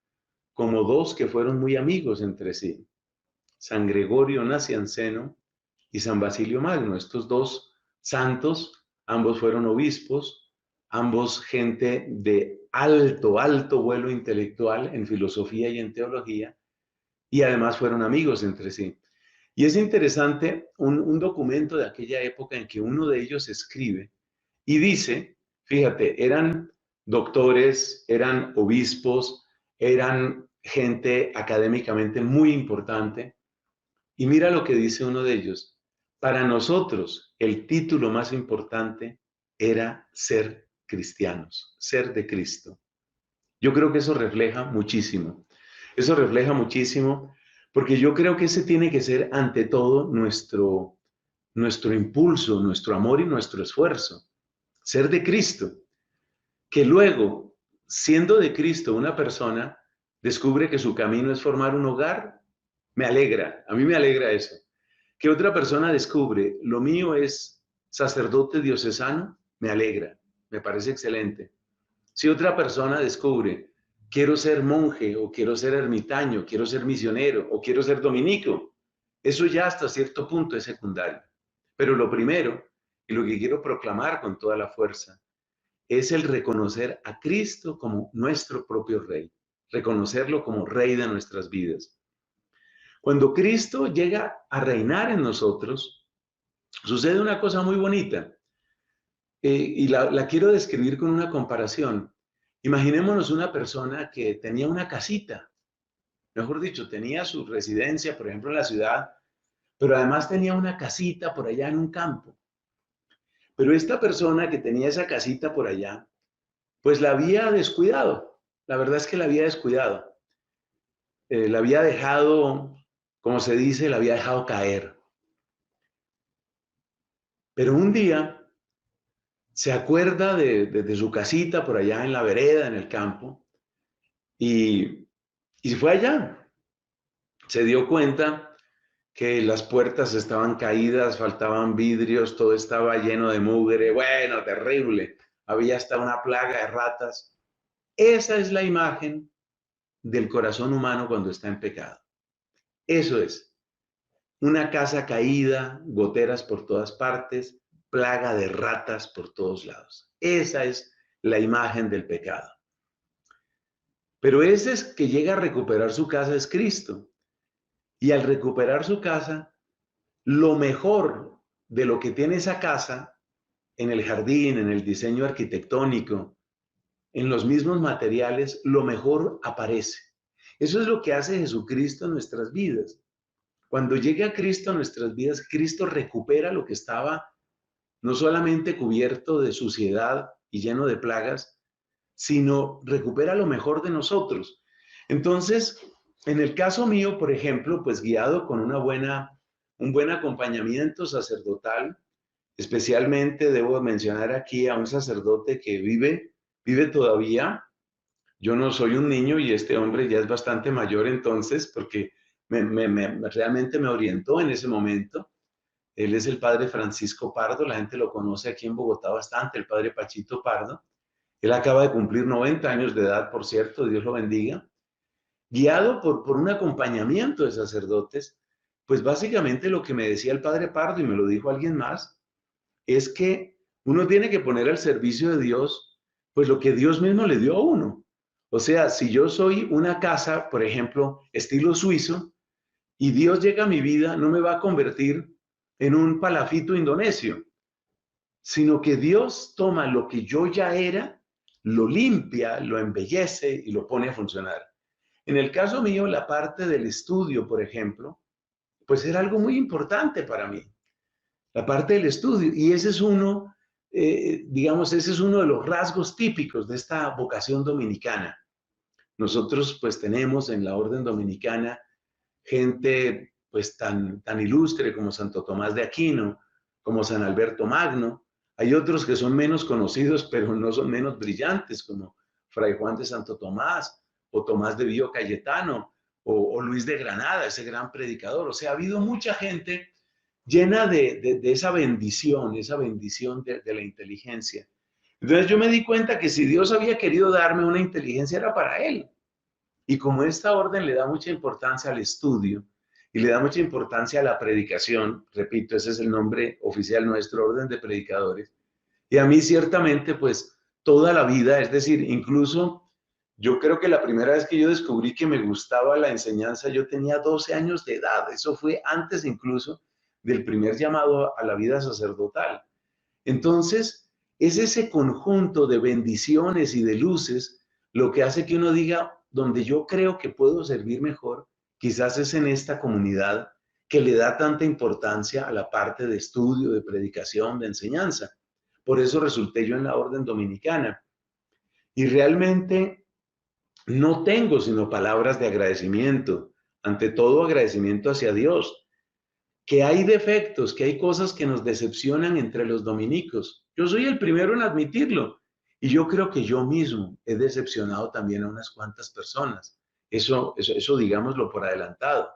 como dos que fueron muy amigos entre sí, San Gregorio Nacianceno y San Basilio Magno. Estos dos santos, ambos fueron obispos, ambos gente de alto, alto vuelo intelectual en filosofía y en teología, y además fueron amigos entre sí. Y es interesante un documento de aquella época en que uno de ellos escribe y dice, fíjate, eran doctores, eran obispos, eran gente académicamente muy importante. Y mira lo que dice uno de ellos. Para nosotros, el título más importante era ser cristianos, ser de Cristo. Yo creo que eso refleja muchísimo. Eso refleja muchísimo porque yo creo que ese tiene que ser ante todo nuestro impulso, nuestro amor y nuestro esfuerzo. Ser de Cristo. Que luego, siendo de Cristo una persona, descubre que su camino es formar un hogar, me alegra, a mí me alegra eso. Que otra persona descubre, lo mío es sacerdote diocesano, me alegra, me parece excelente. Si otra persona descubre, quiero ser monje o quiero ser ermitaño, quiero ser misionero o quiero ser dominico, eso ya hasta cierto punto es secundario. Pero lo primero, y lo que quiero proclamar con toda la fuerza, es el reconocer a Cristo como nuestro propio Rey, reconocerlo como Rey de nuestras vidas. Cuando Cristo llega a reinar en nosotros, sucede una cosa muy bonita y la quiero describir con una comparación. Imaginémonos una persona que tenía una casita, mejor dicho, tenía su residencia, por ejemplo, en la ciudad, pero además tenía una casita por allá en un campo. Pero esta persona que tenía esa casita por allá, pues la había descuidado. La verdad es que la había descuidado. La había dejado, como se dice, la había dejado caer. Pero un día se acuerda de su casita por allá en la vereda, en el campo, y fue allá. Se dio cuenta que las puertas estaban caídas, faltaban vidrios, todo estaba lleno de mugre, bueno, terrible. Había hasta una plaga de ratas. Esa es la imagen del corazón humano cuando está en pecado. Eso es. Una casa caída, goteras por todas partes, plaga de ratas por todos lados. Esa es la imagen del pecado. Pero ese es que llega a recuperar su casa es Cristo. Y al recuperar su casa, lo mejor de lo que tiene esa casa, en el jardín, en el diseño arquitectónico, en los mismos materiales, lo mejor aparece. Eso es lo que hace Jesucristo en nuestras vidas. Cuando llega Cristo a nuestras vidas, Cristo recupera lo que estaba no solamente cubierto de suciedad y lleno de plagas, sino recupera lo mejor de nosotros. Entonces, en el caso mío, por ejemplo, pues guiado con un buen acompañamiento sacerdotal, especialmente debo mencionar aquí a un sacerdote que vive todavía. Yo no soy un niño y este hombre ya es bastante mayor entonces, porque realmente me orientó en ese momento. Él es el padre Francisco Pardo, la gente lo conoce aquí en Bogotá bastante, el padre Pachito Pardo. Él acaba de cumplir 90 años de edad, por cierto, Dios lo bendiga. Guiado por un acompañamiento de sacerdotes, pues básicamente lo que me decía el padre Pardo, y me lo dijo alguien más, es que uno tiene que poner al servicio de Dios, pues lo que Dios mismo le dio a uno. O sea, si yo soy una casa, por ejemplo, estilo suizo, y Dios llega a mi vida, no me va a convertir en un palafito indonesio, sino que Dios toma lo que yo ya era, lo limpia, lo embellece y lo pone a funcionar. En el caso mío, la parte del estudio, por ejemplo, pues era algo muy importante para mí, la parte del estudio. Y ese es uno, digamos, ese es uno de los rasgos típicos de esta vocación dominicana. Nosotros pues tenemos en la orden dominicana gente pues tan ilustre como Santo Tomás de Aquino, como San Alberto Magno. Hay otros que son menos conocidos, pero no son menos brillantes, como Fray Juan de Santo Tomás, o Tomás de Vío Cayetano, o Luis de Granada, ese gran predicador. O sea, ha habido mucha gente llena de esa bendición de la inteligencia. Entonces yo me di cuenta que si Dios había querido darme una inteligencia era para Él. Y como esta orden le da mucha importancia al estudio y le da mucha importancia a la predicación, repito, ese es el nombre oficial nuestro, orden de predicadores, y a mí ciertamente pues toda la vida, es decir, incluso yo creo que la primera vez que yo descubrí que me gustaba la enseñanza, yo tenía 12 años de edad, eso fue antes incluso del primer llamado a la vida sacerdotal. Entonces, es ese conjunto de bendiciones y de luces lo que hace que uno diga, donde yo creo que puedo servir mejor, quizás es en esta comunidad que le da tanta importancia a la parte de estudio, de predicación, de enseñanza. Por eso resulté yo en la orden dominicana. Y realmente no tengo sino palabras de agradecimiento, ante todo agradecimiento hacia Dios, que hay defectos, que hay cosas que nos decepcionan entre los dominicos. Yo soy el primero en admitirlo. Y yo creo que yo mismo he decepcionado también a unas cuantas personas. Eso digámoslo por adelantado.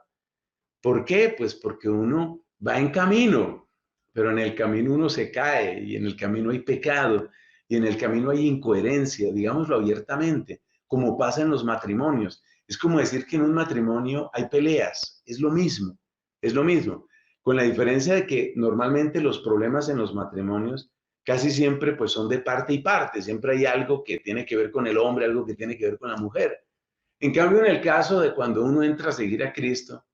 ¿Por qué? Pues porque uno va en camino, pero en el camino uno se cae y en el camino hay pecado y en el camino hay incoherencia, digámoslo abiertamente, como pasa en los matrimonios. Es como decir que en un matrimonio hay peleas, es lo mismo, es lo mismo, con la diferencia de que normalmente los problemas en los matrimonios casi siempre pues son de parte y parte, siempre hay algo que tiene que ver con el hombre, algo que tiene que ver con la mujer. En cambio, en el caso de cuando uno entra a seguir a Cristo,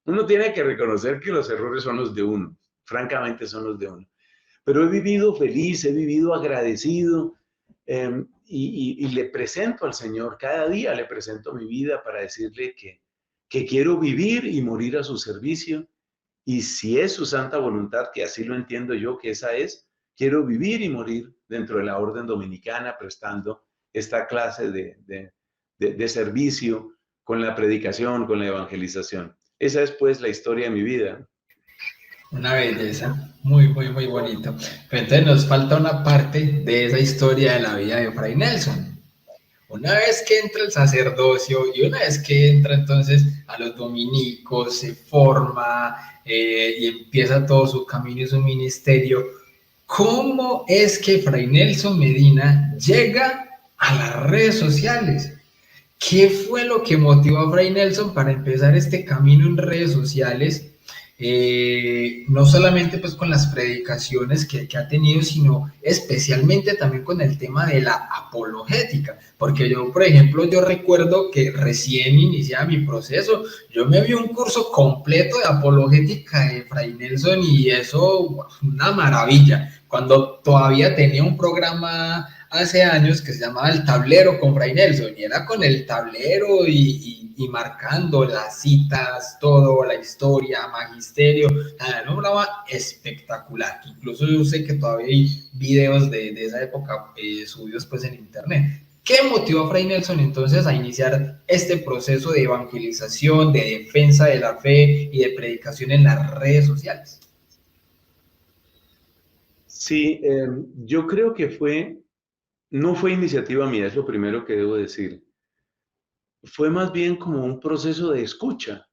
uno tiene que reconocer que los errores son los de uno, francamente son los de uno. Pero he vivido feliz, he vivido agradecido y le presento al Señor, cada día le presento mi vida para decirle que quiero vivir y morir a su servicio. Y si es su santa voluntad, que así lo entiendo yo que esa es, quiero vivir y morir dentro de la orden dominicana prestando esta clase de servicio con la predicación, con la evangelización. Esa es pues la historia de mi vida. Una belleza, muy, muy, muy bonito. Pero entonces nos falta una parte de esa historia de la vida de Fray Nelson. Una vez que entra el sacerdocio y una vez que entra entonces a los dominicos, se forma y empieza todo su camino y su ministerio, ¿cómo es que Fray Nelson Medina llega a las redes sociales? ¿Qué fue lo que motivó a Fray Nelson para empezar este camino en redes sociales? No solamente pues con las predicaciones que ha tenido, sino especialmente también con el tema de la apologética, porque yo, por ejemplo, yo recuerdo que recién iniciaba mi proceso, yo me vi un curso completo de apologética de Fray Nelson y eso, una maravilla, cuando todavía tenía un programa hace años que se llamaba El Tablero con Fray Nelson, y era con el tablero y marcando las citas, todo, la historia, magisterio, nada, un programa espectacular. Incluso yo sé que todavía hay videos de esa época subidos pues en internet. ¿Qué motivó a Fray Nelson entonces a iniciar este proceso de evangelización, de defensa de la fe y de predicación en las redes sociales? Sí, yo creo que no fue iniciativa mía, es lo primero que debo decir. Fue más bien como un proceso de escucha.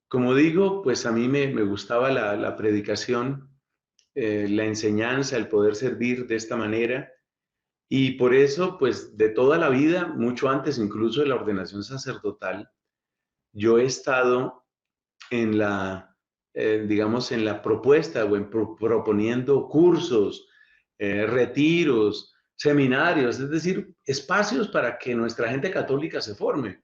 Como digo, pues a mí me gustaba la predicación, la enseñanza, el poder servir de esta manera. Y por eso, pues de toda la vida, mucho antes incluso de la ordenación sacerdotal, yo he estado en digamos, en la propuesta o proponiendo cursos, retiros, seminarios, es decir, espacios para que nuestra gente católica se forme.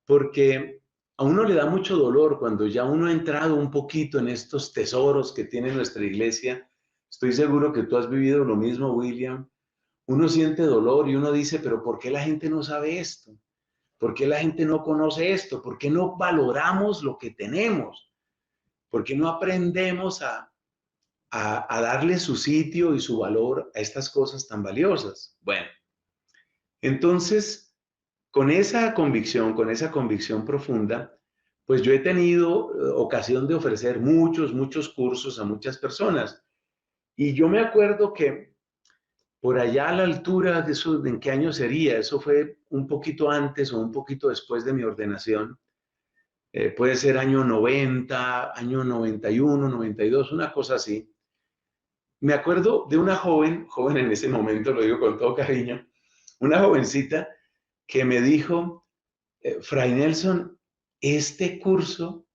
Porque a uno le da mucho dolor cuando ya uno ha entrado un poquito en estos tesoros que tiene nuestra iglesia. Estoy seguro que tú has vivido lo mismo, William. Uno siente dolor y uno dice, pero ¿por qué la gente no sabe esto? ¿Por qué la gente no conoce esto? ¿Por qué no valoramos lo que tenemos? ¿Por qué no aprendemos a darle su sitio y su valor a estas cosas tan valiosas? Bueno, entonces, con esa convicción profunda, pues yo he tenido ocasión de ofrecer muchos cursos a muchas personas. Y yo me acuerdo que por allá a la altura de eso, ¿en qué año sería? Eso fue un poquito antes o un poquito después de mi ordenación. Puede ser año 90, año 91, 92, una cosa así. Me acuerdo de una joven en ese momento, lo digo con todo cariño, una jovencita que me dijo, Fray Nelson, este curso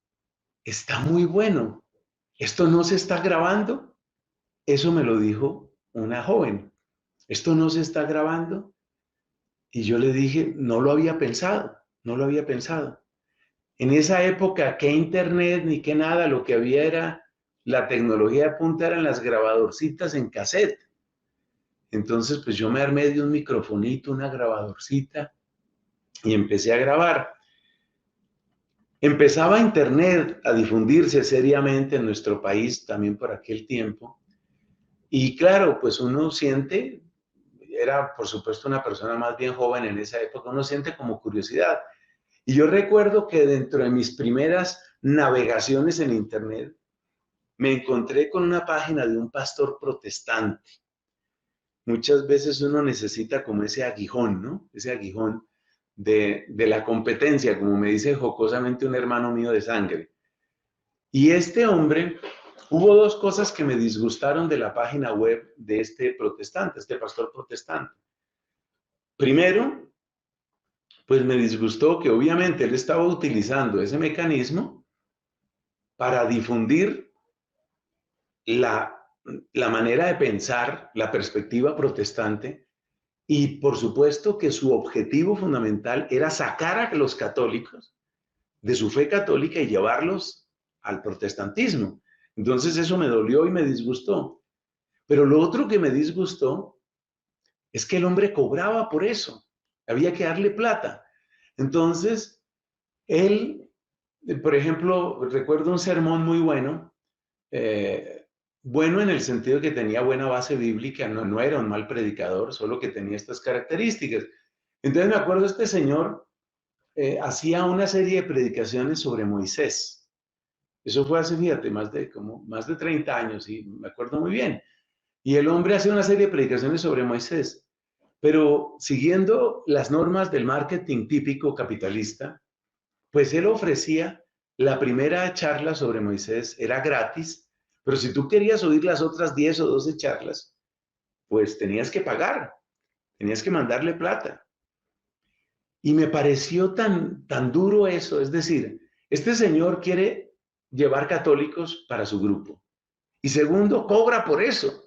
está muy bueno. ¿Esto no se está grabando? Eso me lo dijo una joven. ¿Esto no se está grabando? Y yo le dije, no lo había pensado, no lo había pensado. En esa época, qué internet ni qué nada, lo que había era la tecnología de punta, eran las grabadorcitas en cassette. Entonces, pues yo me armé de un microfonito, una grabadorcita y empecé a grabar. Empezaba Internet a difundirse seriamente en nuestro país también por aquel tiempo. Y claro, pues uno siente, era por supuesto una persona más bien joven en esa época, uno siente como curiosidad. Y yo recuerdo que dentro de mis primeras navegaciones en Internet, me encontré con una página de un pastor protestante. Muchas veces uno necesita como ese aguijón, ¿no? Ese aguijón de la competencia, como me dice jocosamente un hermano mío de sangre. Y este hombre, hubo dos cosas que me disgustaron de la página web de este protestante, este pastor protestante. Primero, pues me disgustó que obviamente él estaba utilizando ese mecanismo para difundir la manera de pensar, la perspectiva protestante, y por supuesto que su objetivo fundamental era sacar a los católicos de su fe católica y llevarlos al protestantismo. Entonces eso me dolió y me disgustó. Pero lo otro que me disgustó es que el hombre cobraba por eso. Había que darle plata. Entonces, él, por ejemplo, recuerdo un sermón muy bueno, bueno en el sentido que tenía buena base bíblica, no era un mal predicador, solo que tenía estas características. Entonces me acuerdo, este señor hacía una serie de predicaciones sobre Moisés. Eso fue hace, fíjate, más de 30 años, y me acuerdo muy bien. Y el hombre hace una serie de predicaciones sobre Moisés, pero siguiendo las normas del marketing típico capitalista, pues él ofrecía la primera charla sobre Moisés, era gratis, pero si tú querías oír las otras 10 o 12 charlas, pues tenías que pagar, tenías que mandarle plata. Y me pareció tan duro eso, es decir, este señor quiere llevar católicos para su grupo. Y segundo, cobra por eso.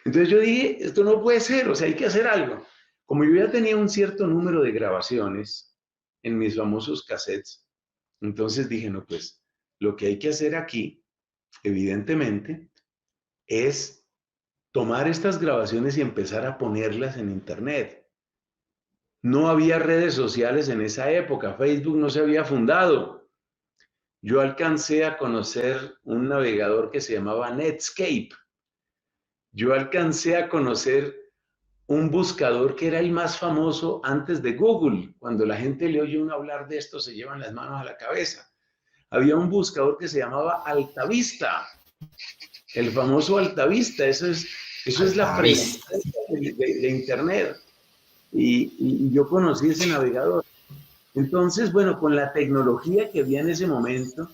Entonces yo dije, esto no puede ser, o sea, hay que hacer algo. Como yo ya tenía un cierto número de grabaciones en mis famosos cassettes, entonces dije, no, pues lo que hay que hacer aquí, evidentemente, es tomar estas grabaciones y empezar a ponerlas en Internet. No había redes sociales en esa época, Facebook no se había fundado. Yo alcancé a conocer un navegador que se llamaba Netscape. Yo alcancé a conocer un buscador que era el más famoso antes de Google. Cuando la gente le oye uno hablar de esto, se llevan las manos a la cabeza. Había un buscador que se llamaba Altavista, el famoso Altavista. Eso es la premisa de Internet. Y yo conocí ese navegador. Entonces, bueno, con la tecnología que había en ese momento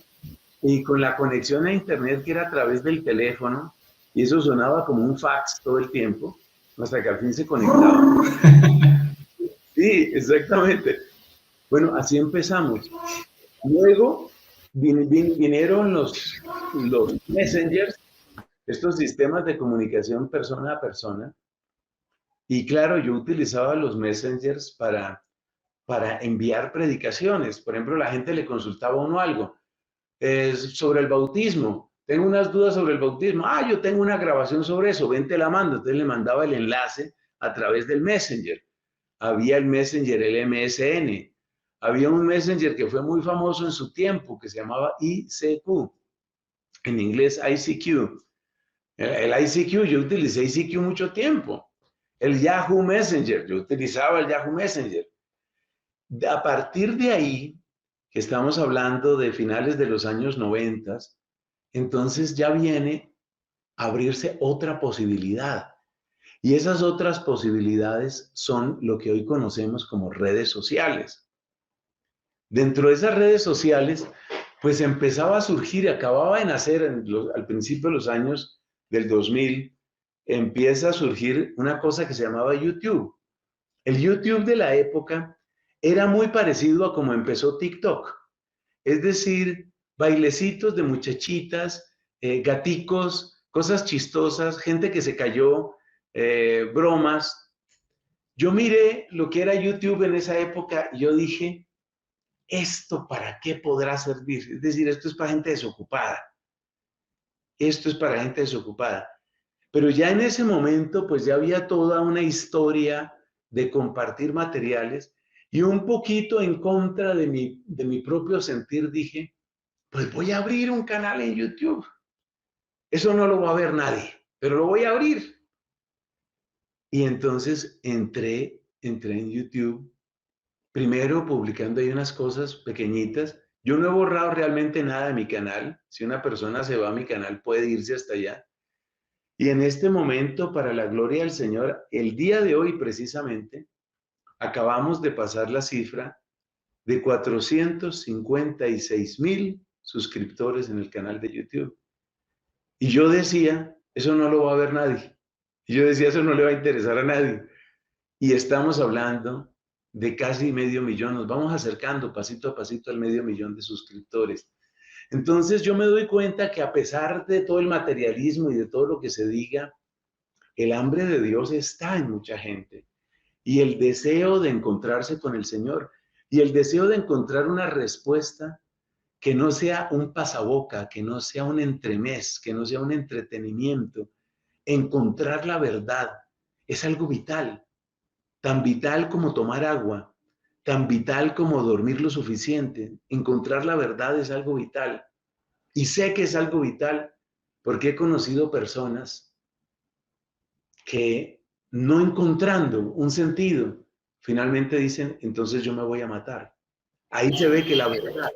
y con la conexión a Internet que era a través del teléfono, y eso sonaba como un fax todo el tiempo, hasta que al fin se conectaba. Sí, exactamente. Bueno, así empezamos. Luego vinieron los messengers, estos sistemas de comunicación persona a persona. Y claro, yo utilizaba los messengers para enviar predicaciones. Por ejemplo, la gente le consultaba a uno algo sobre el bautismo. Tengo unas dudas sobre el bautismo. Ah, yo tengo una grabación sobre eso, ven, te la mando. Entonces le mandaba el enlace a través del Messenger. Había el Messenger, el MSN. había un Messenger que fue muy famoso en su tiempo, que se llamaba ICQ, en inglés ICQ. El ICQ, yo utilicé ICQ mucho tiempo. El Yahoo Messenger, yo utilizaba el Yahoo Messenger. A partir de ahí, que estamos hablando de finales de los años 90, entonces ya viene a abrirse otra posibilidad. Y esas otras posibilidades son lo que hoy conocemos como redes sociales. Dentro de esas redes sociales, pues empezaba a surgir, acababa de nacer al principio de los años del 2000, empieza a surgir una cosa que se llamaba YouTube. El YouTube de la época era muy parecido a como empezó TikTok. Es decir, bailecitos de muchachitas, gaticos, cosas chistosas, gente que se cayó, bromas. Yo miré lo que era YouTube en esa época y yo dije, ¿esto para qué podrá servir? Es decir, esto es para gente desocupada. Esto es para gente desocupada. Pero ya en ese momento, pues ya había toda una historia de compartir materiales y un poquito en contra de mi propio sentir dije, pues voy a abrir un canal en YouTube. Eso no lo va a ver nadie, pero lo voy a abrir. Y entonces entré en YouTube, primero publicando ahí unas cosas pequeñitas. Yo no he borrado realmente nada de mi canal. Si una persona se va a mi canal, puede irse hasta allá. Y en este momento, para la gloria del Señor, el día de hoy precisamente, acabamos de pasar la cifra de 456,000 suscriptores en el canal de YouTube. Y yo decía, eso no lo va a ver nadie. Y yo decía, eso no le va a interesar a nadie. Y estamos hablando de casi 500,000, nos vamos acercando pasito a pasito al 500,000 de suscriptores. Entonces yo me doy cuenta que a pesar de todo el materialismo y de todo lo que se diga, el hambre de Dios está en mucha gente y el deseo de encontrarse con el Señor y el deseo de encontrar una respuesta que no sea un pasaboca, que no sea un entremés, que no sea un entretenimiento. Encontrar la verdad es algo vital, tan vital como tomar agua, tan vital como dormir lo suficiente. Encontrar la verdad es algo vital. Y sé que es algo vital porque he conocido personas que no encontrando un sentido, finalmente dicen, entonces yo me voy a matar. Ahí se ve que la verdad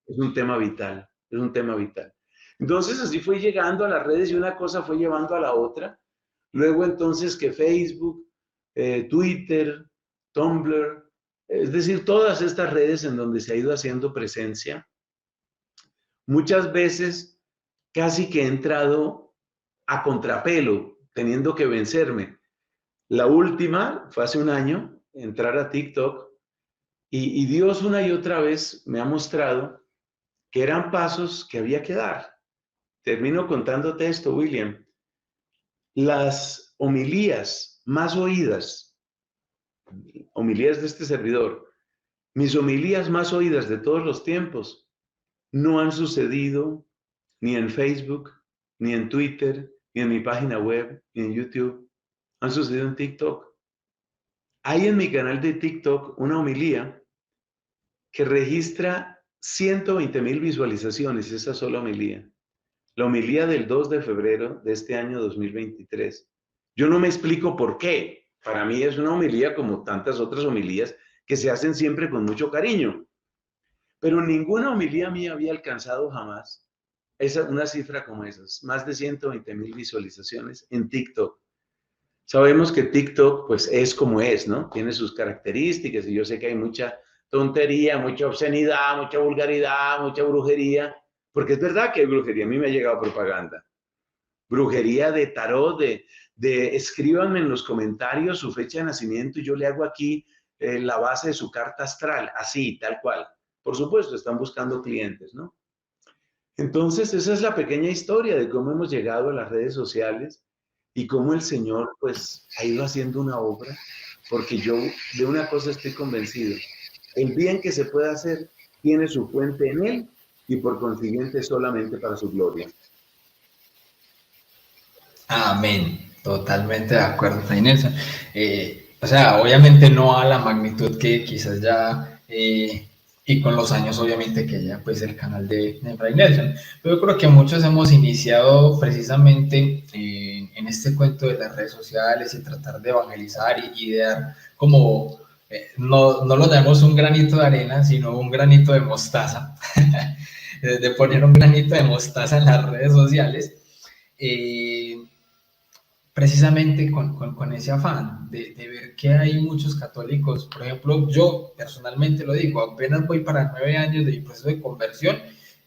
es un tema vital, es un tema vital. Entonces así fue llegando a las redes y una cosa fue llevando a la otra. Luego entonces que Facebook, Twitter, Tumblr, es decir, todas estas redes en donde se ha ido haciendo presencia, muchas veces casi que he entrado a contrapelo, teniendo que vencerme. La última fue hace un año, entrar a TikTok, y Dios una y otra vez me ha mostrado que eran pasos que había que dar. Termino contándote esto, William. Las homilías más oídas, homilías de este servidor, mis homilías más oídas de todos los tiempos, no han sucedido ni en Facebook, ni en Twitter, ni en mi página web, ni en YouTube. Han sucedido en TikTok. Hay en mi canal de TikTok una homilía que registra 120,000 visualizaciones, esa sola homilía. La homilía del 2 de febrero de este año 2023. Yo no me explico por qué. Para mí es una homilía como tantas otras homilías que se hacen siempre con mucho cariño. Pero ninguna homilía mía había alcanzado jamás una cifra como esas. Más de 120,000 visualizaciones en TikTok. Sabemos que TikTok pues es como es, ¿no? Tiene sus características y yo sé que hay mucha tontería, mucha obscenidad, mucha vulgaridad, mucha brujería, porque es verdad que hay brujería, a mí me ha llegado propaganda. Brujería de tarot, de escríbanme en los comentarios su fecha de nacimiento y yo le hago aquí la base de su carta astral, así, tal cual. Por supuesto, están buscando clientes, ¿no? Entonces, esa es la pequeña historia de cómo hemos llegado a las redes sociales y cómo el Señor, pues, ha ido haciendo una obra, porque yo de una cosa estoy convencido. El bien que se puede hacer tiene su fuente en Él y por consiguiente solamente para su gloria. Amén, totalmente de acuerdo, Fray Nelson. O sea, obviamente no a la magnitud que quizás ya y con los años obviamente que ya pues el canal de Fray Nelson. Pero yo creo que muchos hemos iniciado precisamente en este cuento de las redes sociales y tratar de evangelizar y de dar como, no lo llamamos un granito de arena, sino un granito de mostaza, de poner un granito de mostaza en las redes sociales. Eh, Precisamente con ese afán de ver que hay muchos católicos. Por ejemplo, yo personalmente lo digo, apenas voy para 9 años de mi proceso de conversión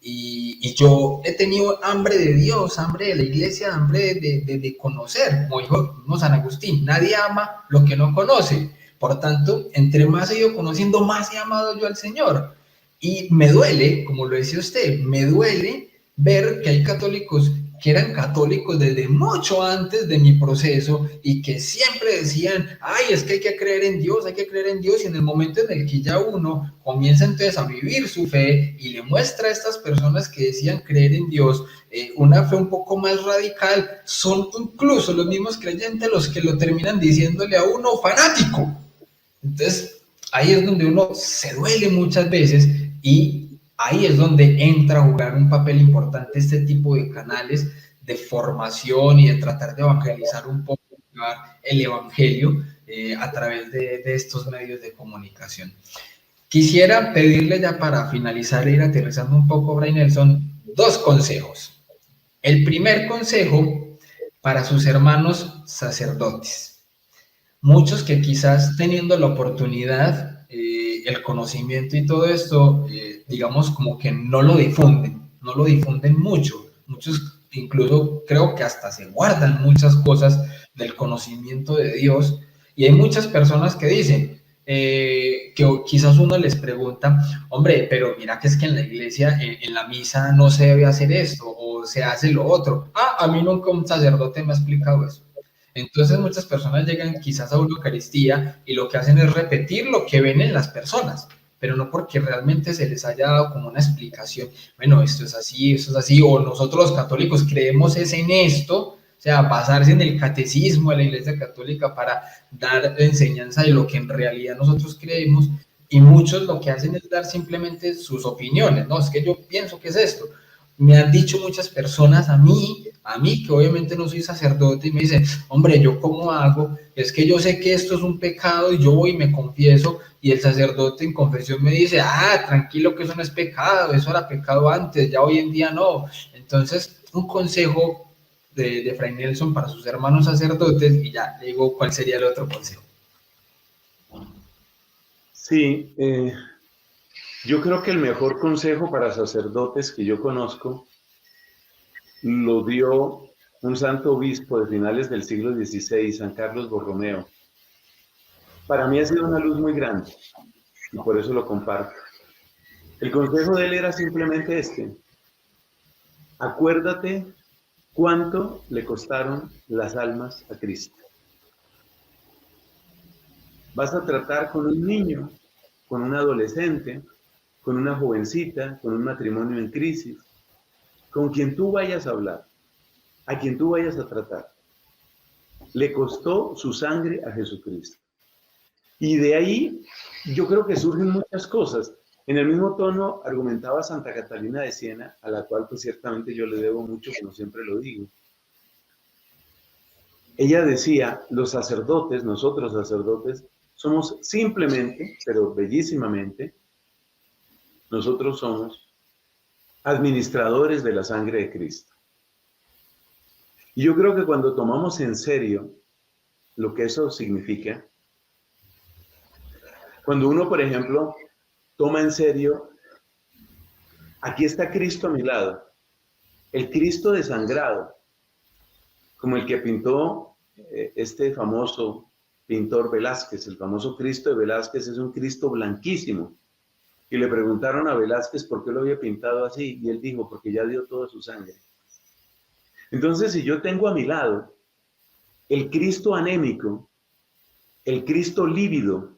y yo he tenido hambre de Dios, hambre de la iglesia, hambre de conocer, como dijo San Agustín, nadie ama lo que no conoce. Por tanto, entre más he ido conociendo, más he amado yo al Señor. Y me duele, como lo decía usted, me duele ver que hay católicos que eran católicos desde mucho antes de mi proceso y que siempre decían, ay, es que hay que creer en Dios, hay que creer en Dios, y en el momento en el que ya uno comienza entonces a vivir su fe y le muestra a estas personas que decían creer en Dios una fe un poco más radical, son incluso los mismos creyentes los que lo terminan diciéndole a uno fanático. Entonces, ahí es donde uno se duele muchas veces y ahí es donde entra a jugar un papel importante este tipo de canales de formación y de tratar de evangelizar un poco, llevar el evangelio a través de estos medios de comunicación. Quisiera pedirle ya para finalizar e ir aterrizando un poco, Fray Nelson, 2 consejos. El primer consejo para sus hermanos sacerdotes. Muchos que quizás teniendo la oportunidad, el conocimiento y todo esto, digamos como que no lo difunden mucho. Muchos incluso creo que hasta se guardan muchas cosas del conocimiento de Dios. Y hay muchas personas que dicen, que quizás uno les pregunta, hombre, pero mira que es que en la iglesia, en la misa no se debe hacer esto o se hace lo otro. Ah, a mí nunca un sacerdote me ha explicado eso. Entonces muchas personas llegan quizás a una Eucaristía y lo que hacen es repetir lo que ven en las personas, pero no porque realmente se les haya dado como una explicación, bueno, esto es así, o nosotros los católicos creemos es en esto, o sea, basarse en el catecismo de la Iglesia Católica para dar enseñanza de lo que en realidad nosotros creemos, y muchos lo que hacen es dar simplemente sus opiniones, no, es que yo pienso que es esto. Me han dicho muchas personas a mí que obviamente no soy sacerdote y me dicen, hombre, ¿yo cómo hago? Es que yo sé que esto es un pecado y yo voy y me confieso y el sacerdote en confesión me dice, ah, tranquilo que eso no es pecado, eso era pecado antes, ya hoy en día no. Entonces, un consejo de Fray Nelson para sus hermanos sacerdotes y ya le digo cuál sería el otro consejo. Sí, yo creo que el mejor consejo para sacerdotes que yo conozco lo dio un santo obispo de finales del siglo XVI, San Carlos Borromeo. Para mí ha sido una luz muy grande y por eso lo comparto. El consejo de él era simplemente este: acuérdate cuánto le costaron las almas a Cristo. Vas a tratar con un niño, con un adolescente, con una jovencita, con un matrimonio en crisis, con quien tú vayas a hablar, a quien tú vayas a tratar. Le costó su sangre a Jesucristo. Y de ahí yo creo que surgen muchas cosas. En el mismo tono argumentaba Santa Catalina de Siena, a la cual pues ciertamente yo le debo mucho, como siempre lo digo. Ella decía, los sacerdotes, nosotros sacerdotes, somos simplemente, pero bellísimamente, nosotros somos administradores de la sangre de Cristo. Y yo creo que cuando tomamos en serio lo que eso significa, cuando uno, por ejemplo, toma en serio, aquí está Cristo a mi lado, el Cristo desangrado, como el que pintó este famoso pintor Velázquez. El famoso Cristo de Velázquez es un Cristo blanquísimo. Y le preguntaron a Velázquez por qué lo había pintado así, y él dijo, porque ya dio toda su sangre. Entonces, si yo tengo a mi lado el Cristo anémico, el Cristo lívido,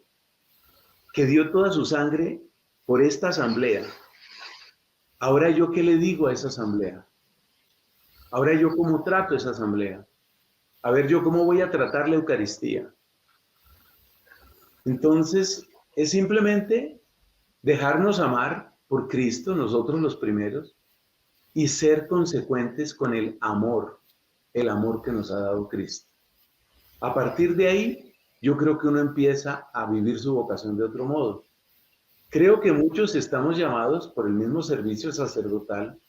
que dio toda su sangre por esta asamblea, ahora yo qué le digo a esa asamblea, ahora yo cómo trato esa asamblea, a ver yo cómo voy a tratar la Eucaristía. Entonces, es simplemente dejarnos amar por Cristo, nosotros los primeros, y ser consecuentes con el amor que nos ha dado Cristo. A partir de ahí, yo creo que uno empieza a vivir su vocación de otro modo. Creo que muchos estamos llamados por el mismo servicio sacerdotal,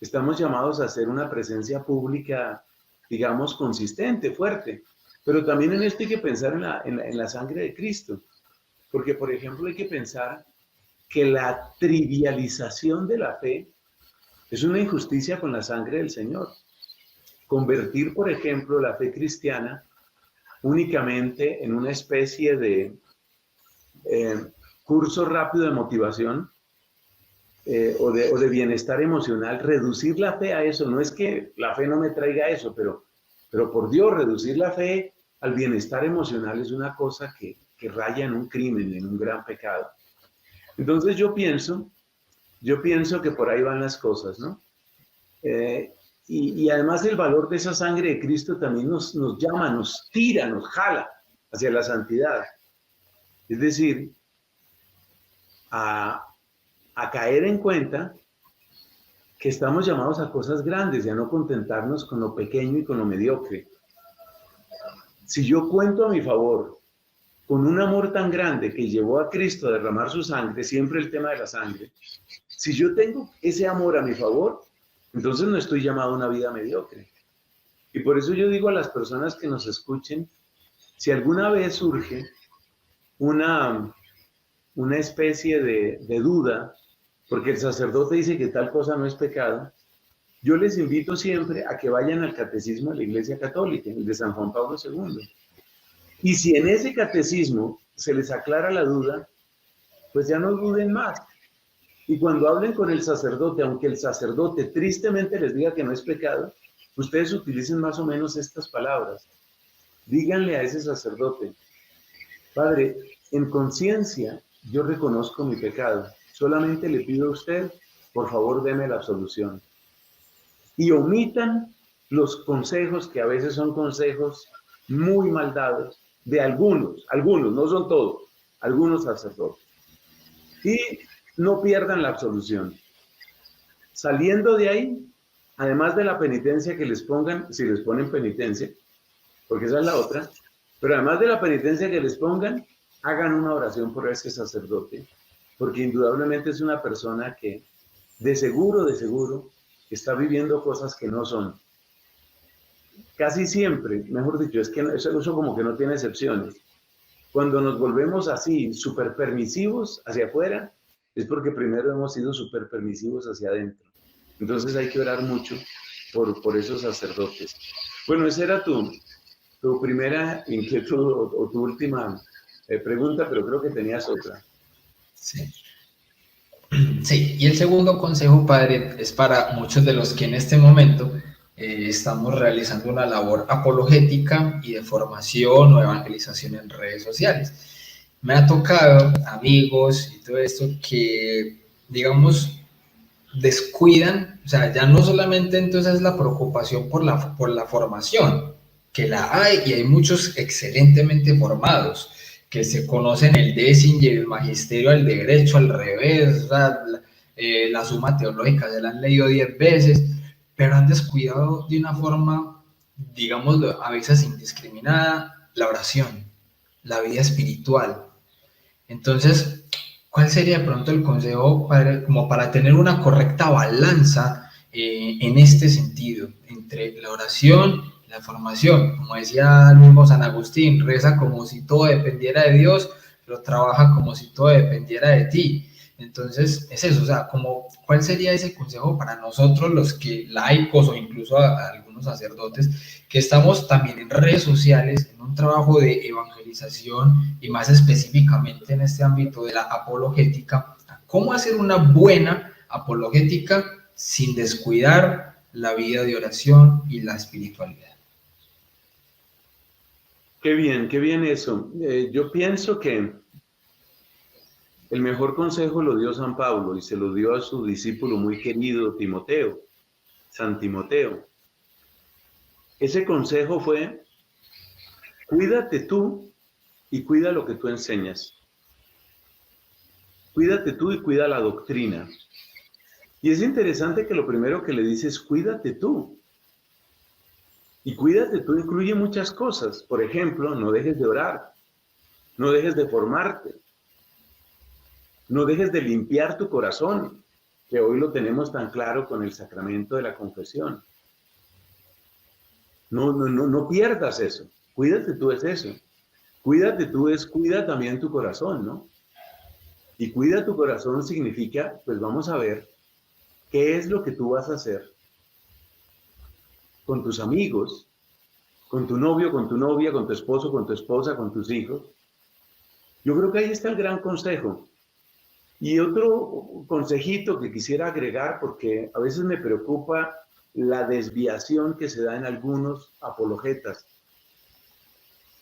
estamos llamados a hacer una presencia pública, digamos, consistente, fuerte. Pero también en esto hay que pensar en la sangre de Cristo. Porque, por ejemplo, hay que pensar que la trivialización de la fe es una injusticia con la sangre del Señor. Convertir, por ejemplo, la fe cristiana únicamente en una especie de curso rápido de motivación o de bienestar emocional, reducir la fe a eso. No es que la fe no me traiga eso, pero por Dios, reducir la fe al bienestar emocional es una cosa que raya en un crimen, en un gran pecado. Entonces yo pienso que por ahí van las cosas, ¿no? Y además el valor de esa sangre de Cristo también nos llama, nos tira, nos jala hacia la santidad. Es decir, a caer en cuenta que estamos llamados a cosas grandes y a no contentarnos con lo pequeño y con lo mediocre. Si yo cuento a mi favor con un amor tan grande que llevó a Cristo a derramar su sangre, siempre el tema de la sangre, si yo tengo ese amor a mi favor, entonces no estoy llamado a una vida mediocre. Y por eso yo digo a las personas que nos escuchen, si alguna vez surge una especie de duda, porque el sacerdote dice que tal cosa no es pecado, yo les invito siempre a que vayan al catecismo de la Iglesia Católica, el de San Juan Pablo II. Y si en ese catecismo se les aclara la duda, pues ya no duden más. Y cuando hablen con el sacerdote, aunque el sacerdote tristemente les diga que no es pecado, ustedes utilicen más o menos estas palabras. Díganle a ese sacerdote: Padre, en conciencia yo reconozco mi pecado. Solamente le pido a usted, por favor, deme la absolución. Y omitan los consejos, que a veces son consejos muy mal dados, de algunos, no son todos, algunos sacerdotes. Y no pierdan la absolución. Saliendo de ahí, además de la penitencia que les pongan, si les ponen penitencia, porque esa es la otra, pero además de la penitencia que les pongan, hagan una oración por ese sacerdote, porque indudablemente es una persona que de seguro, está viviendo cosas que no son. Casi siempre, mejor dicho, es que eso como que no tiene excepciones. Cuando nos volvemos así, súper permisivos hacia afuera, es porque primero hemos sido súper permisivos hacia adentro. Entonces hay que orar mucho por esos sacerdotes. Bueno, esa era tu primera inquietud o tu última pregunta, pero creo que tenías otra. Sí. Sí, y el segundo consejo, padre, es para muchos de los que en este momento estamos realizando una labor apologética y de formación o evangelización en redes sociales. Me ha tocado amigos y todo esto que, digamos, descuidan, o sea, ya no solamente entonces la preocupación por la formación, que la hay y hay muchos excelentemente formados, que se conocen el décimo y el magisterio al derecho al revés, o sea, la suma teológica se la han leído 10 veces, pero han descuidado de una forma, digamos, a veces indiscriminada, la oración, la vida espiritual. Entonces, ¿cuál sería de pronto el consejo como para tener una correcta balanza en este sentido entre la oración y la formación? Como decía el mismo San Agustín, reza como si todo dependiera de Dios, pero trabaja como si todo dependiera de ti. Entonces, es eso, o sea, ¿cuál sería ese consejo para nosotros los que laicos o incluso a algunos sacerdotes que estamos también en redes sociales, en un trabajo de evangelización y más específicamente en este ámbito de la apologética, cómo hacer una buena apologética sin descuidar la vida de oración y la espiritualidad? Qué bien eso. Yo pienso que el mejor consejo lo dio San Pablo y se lo dio a su discípulo muy querido Timoteo, San Timoteo. Ese consejo fue: cuídate tú y cuida lo que tú enseñas. Cuídate tú y cuida la doctrina. Y es interesante que lo primero que le dice es cuídate tú. Y cuídate tú incluye muchas cosas. Por ejemplo, no dejes de orar, no dejes de formarte, no dejes de limpiar tu corazón, que hoy lo tenemos tan claro con el sacramento de la confesión. No pierdas eso. Cuídate tú es eso. Cuídate tú es cuida también tu corazón, ¿no? Y cuida tu corazón significa, pues vamos a ver, ¿qué es lo que tú vas a hacer con tus amigos, con tu novio, con tu novia, con tu esposo, con tu esposa, con tus hijos? Yo creo que ahí está el gran consejo. Y otro consejito que quisiera agregar, porque a veces me preocupa la desviación que se da en algunos apologetas.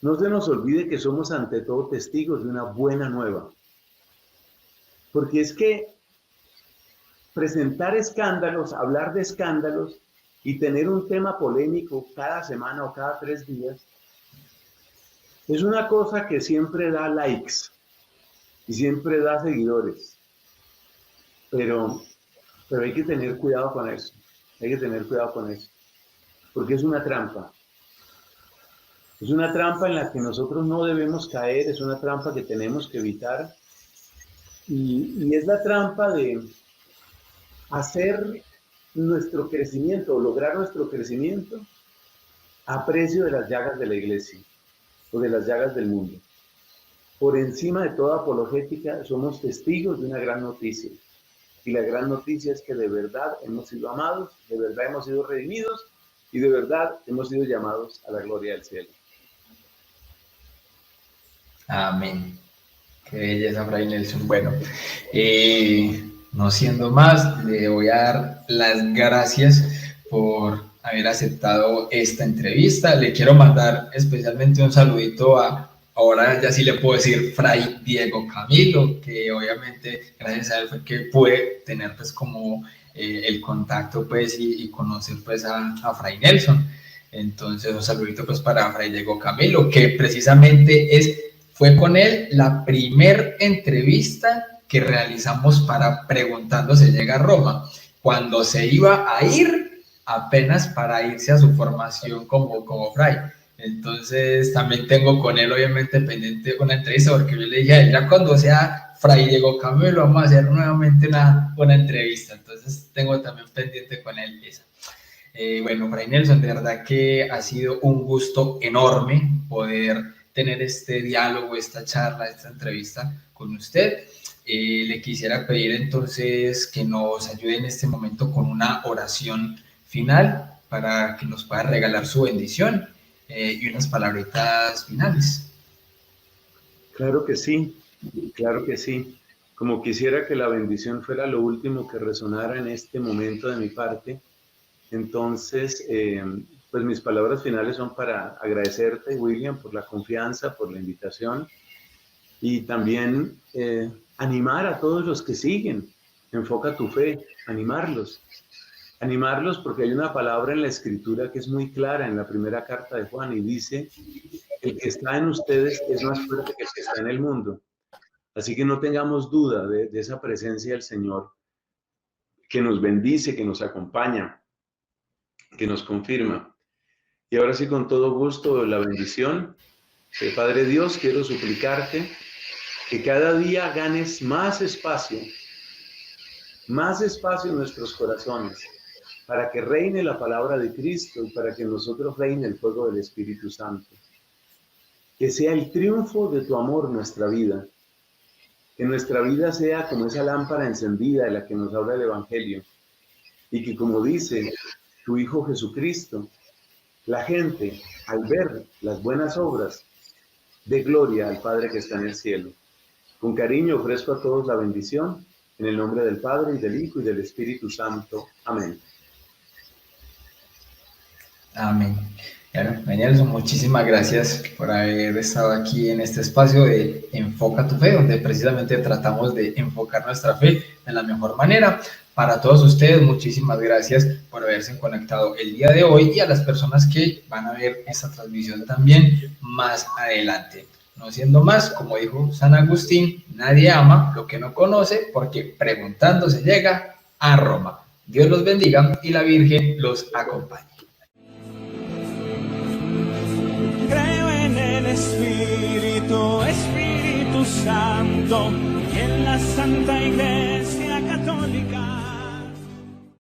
No se nos olvide que somos ante todo testigos de una buena nueva. Porque es que presentar escándalos, hablar de escándalos y tener un tema polémico cada semana o cada 3 días, es una cosa que siempre da likes y siempre da seguidores. Pero hay que tener cuidado con eso. Hay que tener cuidado con eso. Porque es una trampa. Es una trampa en la que nosotros no debemos caer, es una trampa que tenemos que evitar. Y es la trampa de hacer nuestro crecimiento o lograr nuestro crecimiento a precio de las llagas de la iglesia o de las llagas del mundo. Por encima de toda apologética, somos testigos de una gran noticia. Y la gran noticia es que de verdad hemos sido amados, de verdad hemos sido redimidos y de verdad hemos sido llamados a la gloria del cielo. Amén. Qué belleza, Fray Nelson. Bueno, no siendo más, le voy a dar las gracias por haber aceptado esta entrevista. Le quiero mandar especialmente un saludito ahora ya sí le puedo decir, Fray Diego Camilo, que obviamente gracias a él fue que pude tener pues como el contacto pues y conocer pues a Fray Nelson. Entonces un saludito pues para Fray Diego Camilo, que precisamente fue con él la primer entrevista que realizamos para Preguntando se llega a Roma, cuando se iba a ir apenas para irse a su formación como fray. Entonces también tengo con él obviamente pendiente una entrevista, porque yo le dije a él, ya cuando sea Fray Diego Camilo vamos a hacer nuevamente una entrevista. Entonces tengo también pendiente con él esa. Bueno, Fray Nelson, de verdad que ha sido un gusto enorme poder tener este diálogo, esta charla, esta entrevista con usted. Le quisiera pedir entonces que nos ayude en este momento con una oración final para que nos pueda regalar su bendición y unas palabritas finales. Claro que sí, claro que sí. Como quisiera que la bendición fuera lo último que resonara en este momento de mi parte, entonces, pues mis palabras finales son para agradecerte, William, por la confianza, por la invitación y también animar a todos los que siguen. Enfoca tu fe, animarlos porque hay una palabra en la Escritura que es muy clara en la primera carta de Juan y dice, el que está en ustedes es más fuerte que el que está en el mundo. Así que no tengamos duda de esa presencia del Señor que nos bendice, que nos acompaña, que nos confirma. Y ahora sí, con todo gusto, la bendición. Padre Dios, quiero suplicarte que cada día ganes más espacio en nuestros corazones, para que reine la palabra de Cristo y para que en nosotros reine el fuego del Espíritu Santo. Que sea el triunfo de tu amor nuestra vida. Que nuestra vida sea como esa lámpara encendida de la que nos habla el Evangelio. Y que, como dice tu Hijo Jesucristo, la gente, al ver las buenas obras, dé gloria al Padre que está en el cielo. Con cariño ofrezco a todos la bendición, en el nombre del Padre, y del Hijo, y del Espíritu Santo. Amén. Amén. Bueno, Nelson, muchísimas gracias por haber estado aquí en este espacio de Enfoca tu Fe, donde precisamente tratamos de enfocar nuestra fe de la mejor manera. Para todos ustedes, muchísimas gracias por haberse conectado el día de hoy y a las personas que van a ver esta transmisión también más adelante. No siendo más, como dijo San Agustín, nadie ama lo que no conoce, porque preguntando se llega a Roma. Dios los bendiga y la Virgen los acompañe. Creo en el Espíritu Santo, y en la Santa Iglesia.